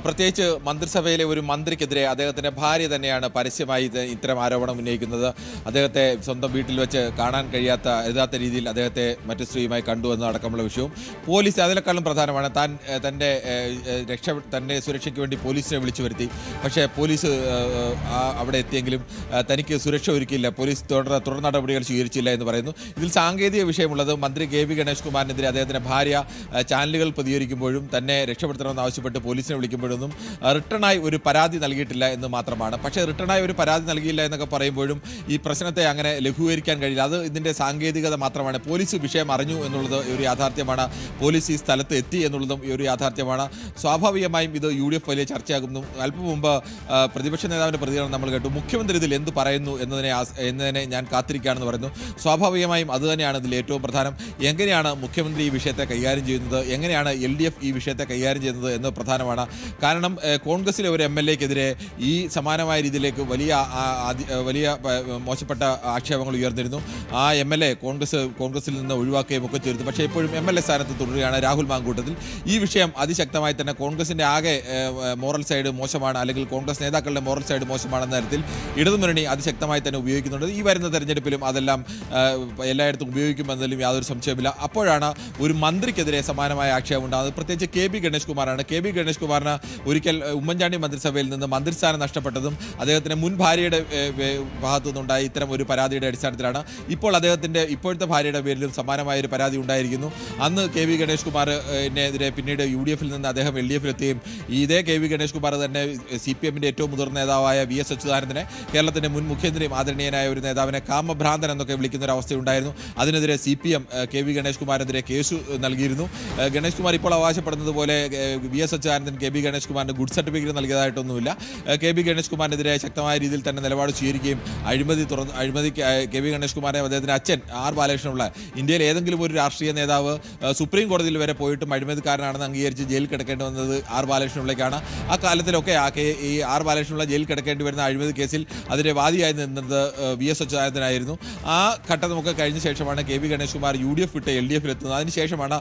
പ്രത്യേകിച്ച് മന്ത്രിസഭയിലെ ഒരു മന്ത്രിക്കെതിരെ അദ്ദേഹത്തിൻ്റെ ഭാര്യ തന്നെയാണ് പരസ്യമായി ഇത്തരം ആരോപണം ഉന്നയിക്കുന്നത്. അദ്ദേഹത്തെ സ്വന്തം വീട്ടിൽ വെച്ച് കാണാൻ എഴുതാത്ത രീതിയിൽ അദ്ദേഹത്തെ മറ്റു സ്ത്രീയുമായി കണ്ടു എന്നതടക്കമുള്ള വിഷയവും പോലീസ് അതിനേക്കാളും പ്രധാനമാണ്. തൻ്റെ സുരക്ഷയ്ക്ക് വേണ്ടി പോലീസിനെ വിളിച്ചു വരുത്തി. പക്ഷേ പോലീസ് അവിടെ എത്തിയെങ്കിലും തനിക്ക് സുരക്ഷ ഒരുക്കിയില്ല, പോലീസ് തുടർ നടപടികൾ സ്വീകരിച്ചില്ല എന്ന് പറയുന്നു. ഇതിൽ സാങ്കേതിക വിഷയമുള്ളത് മന്ത്രി KV ഗണേഷ് കുമാറിനെതിരെ അദ്ദേഹത്തിൻ്റെ ഭാര്യ ചാനലുകൾ പ്രതികരിക്കുമ്പോഴും തന്നെ രക്ഷപ്പെടുത്തണമെന്ന് ആവശ്യപ്പെട്ട് പോലീസിനെ വിളിക്കുമ്പോഴൊന്നും റിട്ടേണായി ഒരു പരാതി നൽകിയിട്ടില്ല എന്ന് മാത്രമാണ്. പക്ഷേ റിട്ടേണായി ഒരു പരാതി നൽകിയില്ല എന്നൊക്കെ പറയുമ്പോഴും ഈ പ്രശ്നത്തെ അങ്ങനെ ലഘൂകരിക്കാൻ കഴിയില്ല. അത് ഇതിൻ്റെ സാങ്കേതികത മാത്രമാണ്. പോലീസ് വിഷയം അറിഞ്ഞു എന്നുള്ളത് ഒരു യാഥാർത്ഥ്യമാണ്. പോലീസ് ഈ സ്ഥലത്ത് എത്തി എന്നുള്ളതും ഒരു യാഥാർത്ഥ്യമാണ്. സ്വാഭാവികമായും ഇത് UDF വലിയ ചർച്ചയാകുന്നു. അല്പം മുമ്പ് പ്രതിപക്ഷ നേതാവിൻ്റെ പ്രതികരണം നമ്മൾ കേട്ടു. മുഖ്യമന്ത്രി ഇതിൽ എന്ത് പറയുന്നു എന്നതിനെ ഞാൻ കാത്തിരിക്കുകയാണെന്ന് പറയുന്നു. സ്വാഭാവികമായും അതുതന്നെയാണ് ഇതിൽ ഏറ്റവും പ്രധാനം. എങ്ങനെയാണ് മുഖ്യമന്ത്രി ഈ വിഷയത്തെ കൈകാര്യം ചെയ്യുന്നത്, എങ്ങനെയാണ് LDF ഈ വിഷയത്തെ കൈകാര്യം ചെയ്യുന്നത് എന്ന് പ്രധാനമാണ്. കാരണം കോൺഗ്രസിലെ ഒരു MLAക്കെതിരെ ഈ സമാനമായ രീതിയിലേക്ക് വലിയ മോശപ്പെട്ട ആക്ഷേപങ്ങൾ ഉയർന്നിരുന്നു. ആ MLA കോൺഗ്രസിൽ നിന്ന് ഒഴിവാക്കുകയും ഒക്കെ ചെയ്തു. പക്ഷേ ഇപ്പോഴും MLA സ്ഥാനത്ത് തുടരുകയാണ് രാഹുൽ മാങ്കൂട്ടത്തിൽ. ഈ വിഷയം അതിശക്തമായി തന്നെ കോൺഗ്രസിൻ്റെ ആകെ മോറൽ സൈഡ് മോശമാണ്, അല്ലെങ്കിൽ കോൺഗ്രസ് നേതാക്കളുടെ മോറൽ സൈഡ് മോശമാണെന്ന തരത്തിൽ ഇടതുമുന്നണി അതിശക്തമായി തന്നെ ഉപയോഗിക്കുന്നുണ്ട്. ഈ വരുന്ന തെരഞ്ഞെടുപ്പിലും അതെല്ലാം എല്ലായിടത്തും ഉപയോഗിക്കുമെന്നതിലും യാതൊരു സംശയമില്ല. അപ്പോഴാണ് ഒരു മന്ത്രിക്കെതിരെ സമാനമായ ആക്ഷേപം ഉണ്ടാകുന്നത്. പ്രത്യേകിച്ച് KV ഗണേഷ് കുമാറാണ്. KV ഗണേഷ് കുമാറിന് ഒരിക്കൽ ഉമ്മൻചാണ്ടി മന്ത്രിസഭയിൽ നിന്ന് മന്ത്രിസ്ഥാനം നഷ്ടപ്പെട്ടതും അദ്ദേഹത്തിന് മുൻ ഭാര്യയുടെ ഭാഗത്തു നിന്നുണ്ടായ ഇത്തരം ഒരു പരാതിയുടെ അടിസ്ഥാനത്തിലാണ്. ഇപ്പോൾ അദ്ദേഹത്തിൻ്റെ ഇപ്പോഴത്തെ ഭാര്യയുടെ പേരിലും സമാനമായൊരു പരാതി ഉണ്ടായിരിക്കുന്നു. അന്ന് KV ഗണേഷ് കുമാറിനെതിരെ പിന്നീട് UDFൽ നിന്ന് അദ്ദേഹം LDFിലെത്തുകയും ഇതേ KV ഗണേഷ് കുമാർ തന്നെ CPMന്റെ ഏറ്റവും മുതിർന്ന നേതാവായ VS അച്യുതാനന്ദനെ, കേരളത്തിൻ്റെ മുൻ മുഖ്യമന്ത്രിയും ആദരണീയനായ ഒരു നേതാവിനെ കാമഭ്രാന്തൻ എന്നൊക്കെ വിളിക്കുന്ന ഒരു അവസ്ഥയുണ്ടായിരുന്നു. അതിനെതിരെ CPM KV ഗണേഷ് കുമാറിനെതിരെ കേസ് നൽകിയിരുന്നു. ഗണേഷ് കുമാർ ഇപ്പോൾ അവകാശപ്പെടുന്നത് പോലെ VS അച്യുതാനന്ദൻ KV ഗണേഷ് കുമാറിന് ഗുഡ് സർട്ടിഫിക്കറ്റ് നൽകിയതായിട്ടൊന്നുമില്ല. KV ഗണേഷ് കുമാറിനെതിരെ ശക്തമായ രീതിയിൽ തന്നെ നിലപാട് സ്വീകരിക്കുകയും അഴിമതി KV ഗണേഷ് കുമാറിനെ അദ്ദേഹത്തിൻ്റെ അച്ഛൻ R ബാലകൃഷ്ണനുള്ള ഇന്ത്യയിൽ ഏതെങ്കിലും ഒരു രാഷ്ട്രീയ നേതാവ് സുപ്രീം കോടതിയിൽ വരെ പോയിട്ടും അഴിമതിക്കാരനാണെന്ന് അംഗീകരിച്ച് ജയിലിൽ കിടക്കേണ്ടി വന്നത് R ബാലകൃഷ്ണപിള്ളയ്ക്കാണ്. ആ കാലത്തിലൊക്കെ ഈ R ബാലകൃഷ്ണപിള്ള ജയിലിൽ കിടക്കേണ്ടി വരുന്ന അഴിമതി കേസിൽ അതിൻ്റെ വാദിയായി നിന്നത് VS അച്യുതാനന്ദനായിരുന്നു. ആ ഘട്ടം നമുക്ക് കഴിഞ്ഞ ശേഷമാണ് KV ഗണേഷ് കുമാർ UDF വിട്ട് വിട്ട് LDF-ലെത്തുന്നത്. അതിനുശേഷമാണ്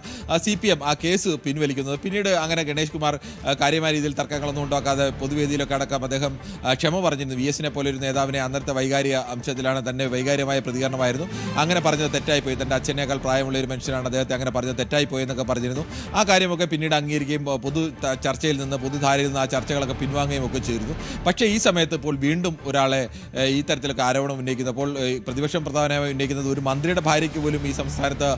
CPM ആ കേസ് പിൻവലിക്കുന്നത്. പിന്നീട് അങ്ങനെ ഗണേഷ് കുമാർ കാര്യമായ രീതിയിൽ തർക്കങ്ങളൊന്നും ഉണ്ടാക്കാതെ പൊതുവേദിയിലൊക്കെ അടക്കം അദ്ദേഹം ക്ഷമ പറഞ്ഞിരുന്നു. VS-നെ പോലെ ഒരു നേതാവിനെ അന്നത്തെ വൈകാരിക അംശത്തിലാണ് തന്നെ വൈകാര്യമായ പ്രതികരണമായിരുന്നു. അങ്ങനെ പറഞ്ഞത് തെറ്റായിപ്പോയി, തൻ്റെ അച്ഛനേക്കാൾ പ്രായമുള്ള ഒരു മനുഷ്യനാണ്, അദ്ദേഹത്തെ അങ്ങനെ പറഞ്ഞത് തെറ്റായിപ്പോയി എന്നൊക്കെ പറഞ്ഞിരുന്നു. ആ കാര്യമൊക്കെ പിന്നീട് അംഗീകരിക്കുകയും പൊതു ചർച്ചയിൽ നിന്ന് പൊതുധാരയിൽ നിന്ന് ആ ചർച്ചകളൊക്കെ പിൻവാങ്ങുകയും ഒക്കെ ചെയ്തിരുന്നു. പക്ഷേ ഈ സമയത്ത് ഇപ്പോൾ വീണ്ടും ഒരാളെ ഈ തരത്തിലൊക്കെ ആരോപണം ഉന്നയിക്കുന്നപ്പോൾ പ്രതിപക്ഷം പ്രധാനമായി ഉന്നയിക്കുന്നത് ഒരു മന്ത്രിയുടെ ഭാര്യയ്ക്ക് പോലും ഈ സംസ്ഥാനത്ത്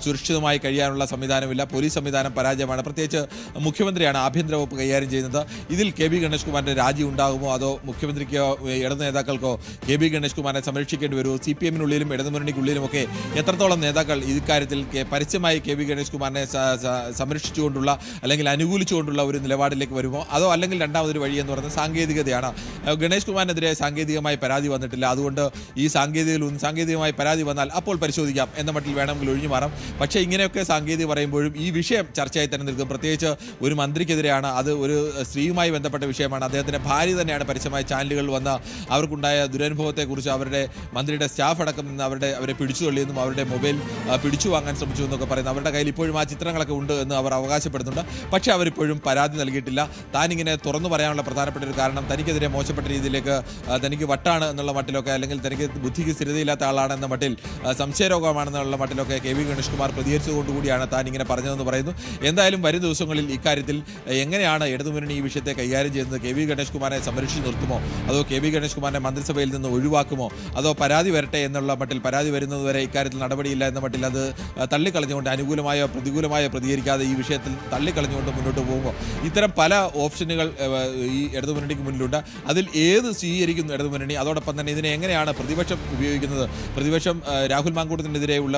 സുരക്ഷിതമായി കഴിയാനുള്ള സംവിധാനമില്ല, പോലീസ് സംവിധാനം പരാജയമാണ്, പ്രത്യേകിച്ച് മുഖ്യമന്ത്രിയാണ് ആഭ്യന്തര വകുപ്പ് കൈകാര്യം ചെയ്യുന്നത്. ഇതിൽ KB ഗണേഷ് കുമാറിൻ്റെ രാജി ഉണ്ടാകുമോ, അതോ മുഖ്യമന്ത്രിക്കോ ഇടതു നേതാക്കൾക്കോ KB ഗണേഷ് കുമാറിനെ സംരക്ഷിക്കേണ്ടി വരുമോ? CPM-നുള്ളിലും ഇടതുമുന്നണിക്കുള്ളിലുമൊക്കെ എത്രത്തോളം നേതാക്കൾ ഇക്കാര്യത്തിൽ പരസ്യമായി KB ഗണേഷ് കുമാറിനെ സംരക്ഷിച്ചുകൊണ്ടുള്ള അല്ലെങ്കിൽ അനുകൂലിച്ചുകൊണ്ടുള്ള ഒരു നിലപാടിലേക്ക് വരുമോ, അതോ അല്ലെങ്കിൽ രണ്ടാമതൊരു വഴി എന്ന് പറയുന്നത് സാങ്കേതികതയാണ്? ഗണേഷ് കുമാറിനെതിരെ സാങ്കേതികമായി പരാതി വന്നിട്ടില്ല, അതുകൊണ്ട് ഈ സാങ്കേതികമായി പരാതി വന്നാൽ അപ്പോൾ പരിശോധിക്കാം എന്ന മട്ടിൽ വേണമെങ്കിൽ ഒഴിഞ്ഞു മാറാം. പക്ഷേ ഇങ്ങനെയൊക്കെ സാങ്കേതിക പറയുമ്പോഴും ഈ വിഷയം ചർച്ചയായി തന്നെ നിൽക്കും. പ്രത്യേകിച്ച് ഒരു മന്ത്രിക്കെതിരെയാണ്, അത് ഒരു സ്ത്രീയുമായി ബന്ധപ്പെട്ട വിഷയമാണ്. അദ്ദേഹത്തിൻ്റെ ഭാര്യ തന്നെയാണ് പരസ്യമായി ചാനലുകളിൽ വന്ന് അവർക്കുണ്ടായ ദുരനുഭവത്തെക്കുറിച്ച് മന്ത്രിയുടെ സ്റ്റാഫ് അടക്കം നിന്ന് അവരെ പിടിച്ചു തള്ളിയെന്നും അവരുടെ മൊബൈൽ പിടിച്ചു വാങ്ങാൻ ശ്രമിച്ചു എന്നൊക്കെ പറയുന്നു. അവരുടെ കയ്യിൽ ഇപ്പോഴും ആ ചിത്രങ്ങളൊക്കെ ഉണ്ട് എന്ന് അവർ അവകാശപ്പെടുന്നുണ്ട്. പക്ഷേ അവരിപ്പോഴും പരാതി നൽകിയിട്ടില്ല. താനിങ്ങനെ തുറന്നു പറയാനുള്ള പ്രധാനപ്പെട്ട ഒരു കാരണം തനിക്കെതിരെ മോശപ്പെട്ട രീതിയിലേക്ക് തനിക്ക് വട്ടാണ് എന്നുള്ള മട്ടിലൊക്കെ, അല്ലെങ്കിൽ തനിക്ക് ബുദ്ധിക്ക് സ്ഥിരതയില്ലാത്ത ആളാണ് എന്ന മട്ടിൽ സംശയരോഗമാണെന്നുള്ള മട്ടിലൊക്കെ KB ഗണേഷ് കുമാർ പ്രതികരിച്ചതുകൊണ്ടുകൂടിയാണ് താൻ ഇങ്ങനെ പറഞ്ഞതെന്ന് പറയുന്നു. എന്തായാലും വരും ദിവസങ്ങളിൽ ഇക്കാര്യത്തിൽ എങ്ങനെയാണ് ഇടതുമുന്നണി ഈ വിഷയത്തെ കൈകാര്യം ചെയ്യുന്നത്? KB ഗണേഷ് കുമാറിനെ സംരക്ഷിച്ച് നിർത്തുമോ, അതോ KB ഗണേഷ് കുമാറിനെ മന്ത്രിസഭയിൽ നിന്ന് ഒഴിവാക്കുമോ, അതോ പരാതി വരട്ടെ എന്നുള്ള മട്ടിൽ പരാതി വരുന്നതുവരെ ഇക്കാര്യത്തിൽ നടപടിയില്ല എന്ന മട്ടിൽ അത് തള്ളിക്കളഞ്ഞുകൊണ്ട് അനുകൂലമായോ പ്രതികൂലമായോ പ്രതികരിക്കാതെ ഈ വിഷയത്തിൽ തള്ളിക്കളഞ്ഞുകൊണ്ട് മുന്നോട്ട് പോകുമോ? ഇത്തരം പല ഓപ്ഷനുകൾ ഈ ഇടതുമുന്നണിക്ക് മുന്നിലുണ്ട്. അതിൽ ഏത് സ്വീകരിക്കുന്നു ഇടതുമുന്നണി? അതോടൊപ്പം തന്നെ ഇതിനെ എങ്ങനെയാണ് പ്രതിപക്ഷം ഉപയോഗിക്കുന്നത്? പ്രതിപക്ഷം രാഹുൽ മാങ്കൂട്ടത്തിനെതിരെയുള്ള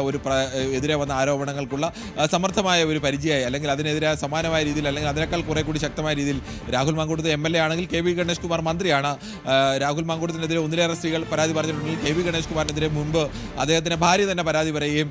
എതിരെ വന്ന ആരോപണങ്ങൾക്കുള്ള സമർത്ഥമായ ഒരു പരിചയമായി, അല്ലെങ്കിൽ അതിനെതിരെ സമാനമായ രീതിയിൽ, അല്ലെങ്കിൽ അതിനേക്കാൾ കുറെ കൂടി ശക്തമായ രീതിയിൽ രാഹുൽ മാങ്കൂട്ടത്തിൽ MLA ആണെങ്കിൽ KB ഗണേഷ് കുമാർ മന്ത്രിയാണ്. രാഹുൽ മാങ്കൂട്ടത്തിനെതിരെ ഒന്നിലേറെ സ്ത്രീകൾ പരാതി പറഞ്ഞിട്ടുണ്ടെങ്കിൽ KB ഗണേഷ് കുമാറിനെതിരെ മുമ്പ് അദ്ദേഹത്തിൻ്റെ ഭാര്യ തന്നെ പരാതി പറയുകയും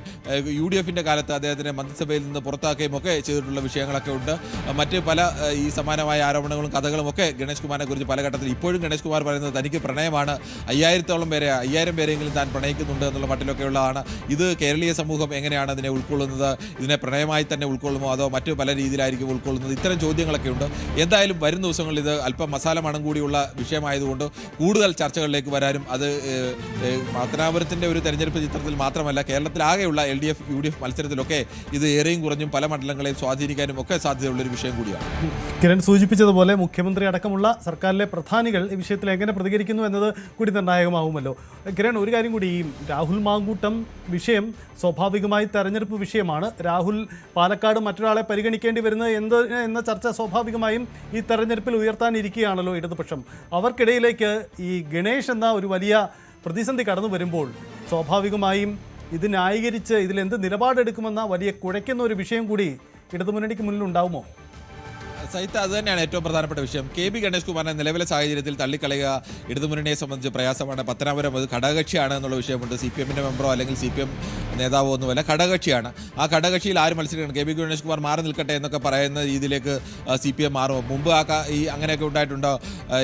UDF-ന്റെ കാലത്ത് അദ്ദേഹത്തിനെ മന്ത്രിസഭയിൽ നിന്ന് പുറത്താക്കുകയും ഒക്കെ ചെയ്തിട്ടുള്ള വിഷയങ്ങളൊക്കെ ഉണ്ട്. മറ്റ് പല ഈ സമാനമായ ആരോപണങ്ങളും കഥകളും ഒക്കെ ഗണേഷ് കുമാറിനെ കുറിച്ച് പല ഘട്ടത്തിൽ ഇപ്പോഴും ഗണേഷ് കുമാർ പറയുന്നത് തനിക്ക് പ്രണയമാണ്, 5000 പേരെങ്കിലും താൻ പ്രണയിക്കുന്നുണ്ട് എന്നുള്ള മട്ടിലൊക്കെയുള്ളതാണ്. ഇത് കേരളീയ സമൂഹം എങ്ങനെയാണ് അതിനെ ഉൾക്കൊള്ളുന്നത്? ഇതിനെ പ്രണയമായി തന്നെ ഉൾക്കൊള്ളുമോ, അതോ മറ്റു പല രീതിയിലായിരിക്കും ഉൾക്കൊള്ളുന്നത്? ഇത്തരം ചോദ്യങ്ങളൊക്കെ ഉണ്ട്. എന്തായാലും വരും ദിവസങ്ങളിൽ ഇത് അല്പം മസാല മണം കൂടിയുള്ള വിഷയമായതുകൊണ്ട് കൂടുതൽ ചർച്ചകളിലേക്ക് വരാനും, അത് പത്തനാപുരത്തിൻ്റെ ഒരു തെരഞ്ഞെടുപ്പ് ചിത്രത്തിൽ മാത്രമല്ല കേരളത്തിലാകെയുള്ള LDF UDF മത്സരത്തിലൊക്കെ ഇത് ഏറെയും കുറഞ്ഞും പല മണ്ഡലങ്ങളെയും സ്വാധീനിക്കാനും ഒക്കെ സാധ്യതയുള്ളൊരു വിഷയം കൂടിയാണ്. കിരൺ സൂചിപ്പിച്ചതുപോലെ മുഖ്യമന്ത്രി അടക്കമുള്ള സർക്കാരിലെ പ്രധാനികൾ ഈ വിഷയത്തിൽ എങ്ങനെ പ്രതികരിക്കുന്നു എന്നത് കൂടി നിർണായകമാവുമല്ലോ. കിരൺ, ഒരു കാര്യം കൂടി, ഈ രാഹുൽ മാങ്കൂട്ടം വിഷയം സ്വാഭാവികമായി തെരഞ്ഞെടുപ്പ് വിഷയമാണ്. രാഹുൽ പാലക്കാട് മറ്റൊരാളെ പരിഗണിക്കേണ്ടി വരുന്നത് എന്ന ചർച്ച സ്വാഭാവികമായും ഈ തെരഞ്ഞെടുപ്പിൽ ഉയർത്താനിരിക്കുകയാണല്ലോ ഇടതുപക്ഷം. അവർക്കിടയിലേക്ക് ഈ ഗണേഷ് എന്ന ഒരു വലിയ പ്രതിസന്ധി കടന്നു വരുമ്പോൾ സ്വാഭാവികമായും ഇത് ന്യായീകരിച്ച് ഇതിലെന്ത് നിലപാടെടുക്കുമെന്ന വലിയ കുഴയ്ക്കുന്ന ഒരു വിഷയം കൂടി ഇടതുമുന്നണിക്ക് മുന്നിൽ ഉണ്ടാവുമോ? സഹിത അത് തന്നെയാണ് ഏറ്റവും പ്രധാനപ്പെട്ട വിഷയം. KB ഗണേഷ് കുമാറിനെ നിലവിലെ സാഹചര്യത്തിൽ തള്ളിക്കളയുക ഇടതുമുന്നണിയെ സംബന്ധിച്ച് പ്രയാസമാണ്. പത്തനാപുരം അത് ഘടകകക്ഷിയാണ് എന്നുള്ള വിഷയമുണ്ട്. CPM-ന്റെ മെമ്പറോ അല്ലെങ്കിൽ CPM നേതാവോ ഒന്നുമല്ല, ഘടകകക്ഷിയാണ്. ആ ഘടകകക്ഷിയിൽ ആര് മത്സരിക്കണം? KB ഗണേഷ് കുമാർ മാറി നിൽക്കട്ടെ എന്നൊക്കെ പറയുന്ന രീതിയിലേക്ക് CPM മാറുമോ? മുമ്പ് ഈ അങ്ങനെയൊക്കെ ഉണ്ടായിട്ടുണ്ടോ?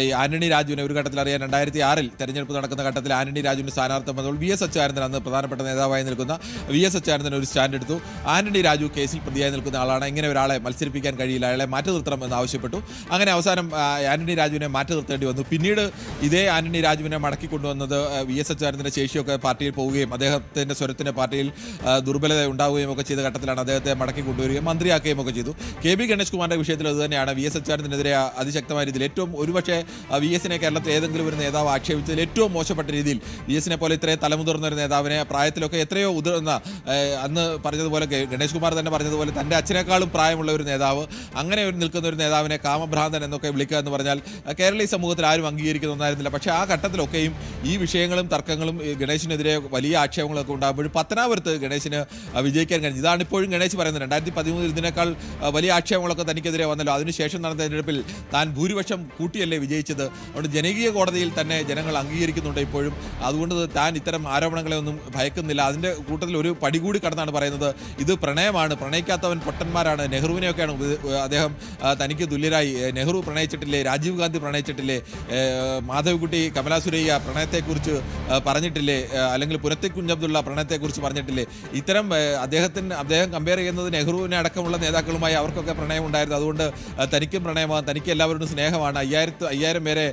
ഈ ആന്റണി രാജുവിനെ ഒരു ഘട്ടത്തിൽ അറിയാൻ 2006 തെരഞ്ഞെടുപ്പ് നടക്കുന്ന ഘട്ടത്തിൽ ആന്റണി രാജുവിന് സ്ഥാനാർത്ഥം വന്നപ്പോൾ VS അച്യുതാനന്ദൻ, അന്ന് പ്രധാനപ്പെട്ട നേതാവായി നിൽക്കുന്ന VS അച്യുതാനന്ദൻ ഒരു സ്റ്റാൻഡ് എടുത്തു. ആന്റണി രാജു കേസിൽ പ്രതിയായി നിൽക്കുന്ന ആളാണ്, ഇങ്ങനെ ഒരാളെ മത്സരിപ്പിക്കാൻ കഴിയില്ല, അയാളെ മാറ്റി നിർത്തണം എന്ന് ആവശ്യപ്പെട്ടു. അങ്ങനെ അവസാനം ആന്റണി രാജുവിനെ മാറ്റി നിർത്തേണ്ടി വന്നു. പിന്നീട് ഇതേ ആന്റണി രാജുവിനെ മടക്കി കൊണ്ടുവന്നത് VS അച്യുതാനന്ദൻ്റെ ശേഷിയൊക്കെ പാർട്ടിയിൽ പോവുകയും അദ്ദേഹത്തിൻ്റെ സ്വരത്തിന് പാർട്ടിയിൽ ദുർബലത ഉണ്ടാവുകയും ഒക്കെ ചെയ്ത ഘട്ടത്തിലാണ് അദ്ദേഹത്തെ മടക്കി കൊണ്ടുവരികയും മന്ത്രിയാക്കുകയും ഒക്കെ ചെയ്തു. KB ഗണേഷ് കുമാറിൻ്റെ വിഷയത്തിൽ അത് തന്നെയാണ്. VS അച്യുതാനന്ദനെതിരെ അതിശക്തമായ രീതിയിൽ ഏറ്റവും ഒരുപക്ഷെ VS-നെ കേരളത്തിൽ ഏതെങ്കിലും ഒരു നേതാവ് ആക്ഷേപിച്ചതിൽ ഏറ്റവും മോശപ്പെട്ട രീതിയിൽ VS-നെ പോലെ ഇത്രയും തലമുതിർന്ന ഒരു നേതാവിനെ, പ്രായത്തിലൊക്കെ എത്രയോ ഉതിർന്ന, അന്ന് പറഞ്ഞതുപോലെ ഗണേഷ് കുമാർ തന്നെ പറഞ്ഞതുപോലെ തൻ്റെ അച്ഛനേക്കാളും പ്രായമുള്ള ഒരു നേതാവ്, അങ്ങനെ ഒരു നിൽക്കുന്ന ഒരു നേതാവിനെ കാമഭ്രാന്തൻ എന്നൊക്കെ വിളിക്കുക എന്ന് പറഞ്ഞാൽ കേരളീയ സമൂഹത്തിൽ ആരും അംഗീകരിക്കുന്ന ഒന്നായിരുന്നില്ല. പക്ഷേ ആ ഘട്ടത്തിലൊക്കെയും ഈ വിഷയങ്ങളും തർക്കങ്ങളും ഗണേശിനെതിരെ വലിയ ആക്ഷേപങ്ങളൊക്കെ ഉണ്ടാകുമ്പോഴും പത്തനാപുരത്ത് ഗണേശിന് വിജയിക്കാൻ കഴിഞ്ഞു. ഇതാണ് ഇപ്പോഴും ഗണേശ് പറയുന്നത്. 2013 ഇതിനേക്കാൾ വലിയ ആക്ഷേപങ്ങളൊക്കെ തനിക്കെതിരെ വന്നല്ലോ. അതിനുശേഷം നടന്ന തെരഞ്ഞെടുപ്പിൽ താൻ ഭൂരിപക്ഷം കൂട്ടിയല്ലേ വിജയിച്ചത്. അതുകൊണ്ട് ജനകീയ കോടതിയിൽ തന്നെ ജനങ്ങൾ അംഗീകരിക്കുന്നുണ്ട് ഇപ്പോഴും. അതുകൊണ്ട് താൻ ഇത്തരം ആരോപണങ്ങളെ ഒന്നും ഭയക്കുന്നില്ല. അതിൻ്റെ കൂട്ടത്തിൽ ഒരു പടി കൂടി കടന്നാണ് പറയുന്നത്, ഇത് പ്രണയമാണ്, പ്രണയിക്കാത്തവൻ പൊട്ടന്മാരാണ്, നെഹ്റുവിനെയൊക്കെയാണ് അദ്ദേഹം തനിക്ക് തുല്യരായി നെഹ്റു പ്രണയിച്ചിട്ടില്ലേ, രാജീവ് ഗാന്ധി പ്രണയിച്ചിട്ടില്ലേ, മാധവ്കുട്ടി കമലാ സുരയ്യ പ്രണയത്തെക്കുറിച്ച് പറഞ്ഞിട്ടില്ലേ, അല്ലെങ്കിൽ പുരത്തി കുഞ്ഞബ്ദുള്ള പ്രണയത്തെക്കുറിച്ച് പറഞ്ഞിട്ടില്ലേ? ഇത്തരം അദ്ദേഹം കമ്പയർ ചെയ്യുന്നത് നെഹ്റുവിനെ അടക്കമുള്ള നേതാക്കളുമായി അവർക്കൊക്കെ പ്രണയം ഉണ്ടായിരുന്നു. അതുകൊണ്ട് തനിക്കും പ്രണയമാണ്, തനിക്ക് എല്ലാവരോടും സ്നേഹമാണ്, 5000 പേരെ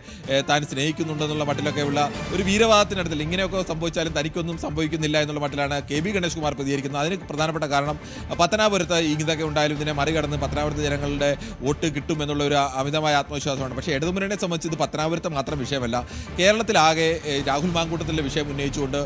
താൻ സ്നേഹിക്കുന്നുണ്ടെന്നുള്ള മട്ടിലൊക്കെയുള്ള ഒരു വീരവാദത്തിനടുത്തിൽ ഇങ്ങനെയൊക്കെ സംഭവിച്ചാലും തനിക്കൊന്നും സംഭവിക്കുന്നില്ല എന്നുള്ള മട്ടിലാണ് KB ഗണേഷ് കുമാർ പ്രതികരിക്കുന്നത്. അതിന് പ്രധാനപ്പെട്ട കാരണം പത്തനാപുരത്ത് ഇതൊക്കെ ഉണ്ടായാലും ഇതിനെ മറികടന്ന് പത്തനാപുരത്ത് ജനങ്ങളുടെ വോട്ട് കിട്ടും എന്നുള്ള ഒരു അമിതമായ ആത്മവിശ്വാസമാണ്. പക്ഷേ ഇടതുമുന്നണിയെ സംബന്ധിച്ച് ഇത് പത്തനാപുരത്തെ മാത്രം വിഷയമല്ല, കേരളത്തിലാകെ രാഹുൽ മാങ്കൂട്ടത്തിൻ്റെ വിഷയം ഉന്നയിച്ചുകൊണ്ട്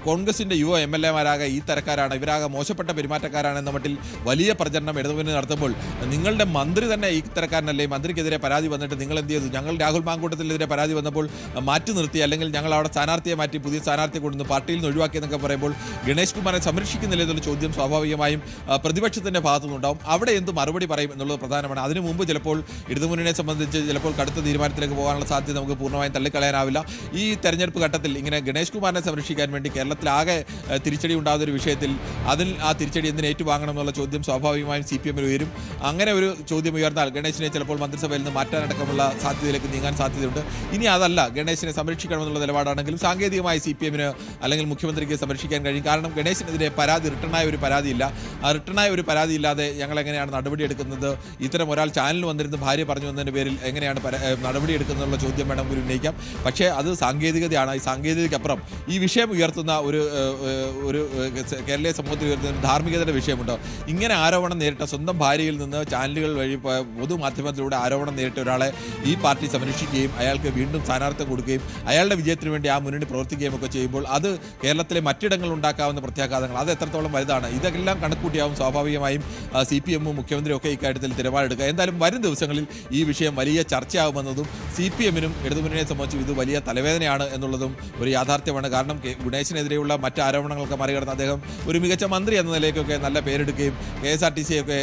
കോൺഗ്രസിൻ്റെ യുവ MLA-മാരാകെ ഈ തരക്കാരാണ്, ഇവരാകെ മോശപ്പെട്ട പെരുമാറ്റക്കാരാണ് എന്ന മട്ടിൽ വലിയ പ്രചരണം ഇടതുമുന്നണി നടത്തുമ്പോൾ നിങ്ങളുടെ മന്ത്രി തന്നെ ഈ തരക്കാരനല്ലേ, മന്ത്രിക്കെതിരെ പരാതി വന്നിട്ട് നിങ്ങൾ എന്ത് ചെയ്തു? ഞങ്ങൾ രാഹുൽ മാങ്കൂട്ടത്തിനെതിരെ പരാതി വന്നപ്പോൾ മാറ്റി നിർത്തി, അല്ലെങ്കിൽ ഞങ്ങൾ അവിടെ സ്ഥാനാർത്ഥിയെ മാറ്റി പുതിയ സ്ഥാനാർത്ഥിയെ കൊണ്ടുവന്ന് പാർട്ടിയിൽ നിന്ന് ഒഴിവാക്കിയെന്നൊക്കെ പറയുമ്പോൾ ഗണേഷ് കുമാറെ സംരക്ഷിക്കുന്നില്ല എന്നുള്ള ചോദ്യം സ്വാഭാവികമായും പ്രതിപക്ഷത്തിൻ്റെ ഭാഗത്തുനിന്നുണ്ടാവും. അവിടെ എന്ത് മറുപടി പറയും എന്നുള്ളത് പ്രധാനമാണ്. അതിനു മുമ്പ് ചിലപ്പോൾ ഇടതുമുന്നണിയെ സംബന്ധിച്ച് ചിലപ്പോൾ കടുത്ത തീരുമാനത്തിലേക്ക് പോകാനുള്ള സാധ്യത നമുക്ക് പൂർണ്ണമായും തള്ളിക്കളയാനാവില്ല. ഈ തെരഞ്ഞെടുപ്പ് ഘട്ടത്തിൽ ഇങ്ങനെ ഗണേഷ് കുമാറിനെ സംരക്ഷിക്കാൻ വേണ്ടി കേരളത്തിലാകെ തിരിച്ചടി ഉണ്ടാകുന്ന ഒരു വിഷയത്തിൽ ആ തിരിച്ചടി എന്തിന് ഏറ്റുവാങ്ങണം എന്നുള്ള ചോദ്യം സ്വാഭാവികമായും CPM-ൽ ഉയരും. അങ്ങനെ ഒരു ചോദ്യം ഉയർന്നാൽ ഗണേശിനെ ചിലപ്പോൾ മന്ത്രിസഭയിൽ നിന്ന് മാറ്റാനടക്കമുള്ള സാധ്യതയിലേക്ക് നീങ്ങാൻ സാധ്യതയുണ്ട്. ഇനി അതല്ല, ഗണേശിനെ സംരക്ഷിക്കണമെന്നുള്ള നിലപാടാണെങ്കിലും സാങ്കേതികമായി CPM-ന് അല്ലെങ്കിൽ മുഖ്യമന്ത്രിക്ക് സംരക്ഷിക്കാൻ കഴിയും. കാരണം ഗണേശിനെതിരെ റിട്ടേണായ ഒരു പരാതിയില്ല. ആ റിട്ടേണായ ഒരു പരാതിയില്ലാതെ ഞങ്ങൾ എങ്ങനെയാണ് നടപടിയെടുക്കുന്നത്? ഇത്തരം ഒരാൾ ചാനലിൽ വന്നിരുന്ന് ഭാര്യ പറഞ്ഞു വന്നതിൻ്റെ പേരിൽ എങ്ങനെയാണ് നടപടിയെടുക്കുന്നതെന്നുള്ള ചോദ്യം വേണമെങ്കിൽ ഉന്നയിക്കാം. പക്ഷേ അത് സാങ്കേതികതയാണ്. ഈ സാങ്കേതികതയ്ക്കപ്പുറം ഈ വിഷയം ഉയർത്തുന്ന ഒരു കേരളീയ സമൂഹത്തിൽ ഉയർത്തുന്ന ഒരു ധാർമ്മികതയുടെ വിഷയമുണ്ട്. ഇങ്ങനെ ആരോപണം നേരിട്ട സ്വന്തം ഭാര്യയിൽ നിന്ന് ചാനലുകൾ വഴി പൊതുമാധ്യമത്തിലൂടെ ആരോപണം നേരിട്ട ഒരാളെ ഈ പാർട്ടി സംരക്ഷിക്കുകയും അയാൾക്ക് വീണ്ടും സ്ഥാനാർത്ഥിത്വം കൊടുക്കുകയും അയാളുടെ വിജയത്തിന് വേണ്ടി ആ മുന്നണി പ്രവർത്തിക്കുകയും ഒക്കെ ചെയ്യുമ്പോൾ അത് കേരളത്തിലെ മറ്റിടങ്ങളിൽ ഉണ്ടാക്കാവുന്ന പ്രത്യാഘാതങ്ങൾ അത് എത്രത്തോളം വലുതാണ്? ഇതെല്ലാം കണക്കൂട്ടിയാവും സ്വാഭാവികമായും CPM-ഉം മുഖ്യമന്ത്രിയും ഒക്കെ ഇക്കാര്യത്തിൽ നിലപാടെടുക്കുക. എന്തായാലും വരും ദിവസങ്ങളിൽ ഈ വിഷയം വലിയ ചർച്ചയാവുമെന്നതും CPM-നും ഇടതുമുന്നണിയെ സംബന്ധിച്ചും ഇത് വലിയ തലവേദനയാണ് എന്നുള്ളതും ഒരു യാഥാർത്ഥ്യമാണ്. കാരണം ഗണേശിനെതിരെയുള്ള മറ്റ് ആരോപണങ്ങളൊക്കെ മറികടന്ന് അദ്ദേഹം ഒരു മികച്ച മന്ത്രി എന്ന നിലയ്ക്കൊക്കെ നല്ല പേരെടുക്കുകയും KSRTC-യൊക്കെ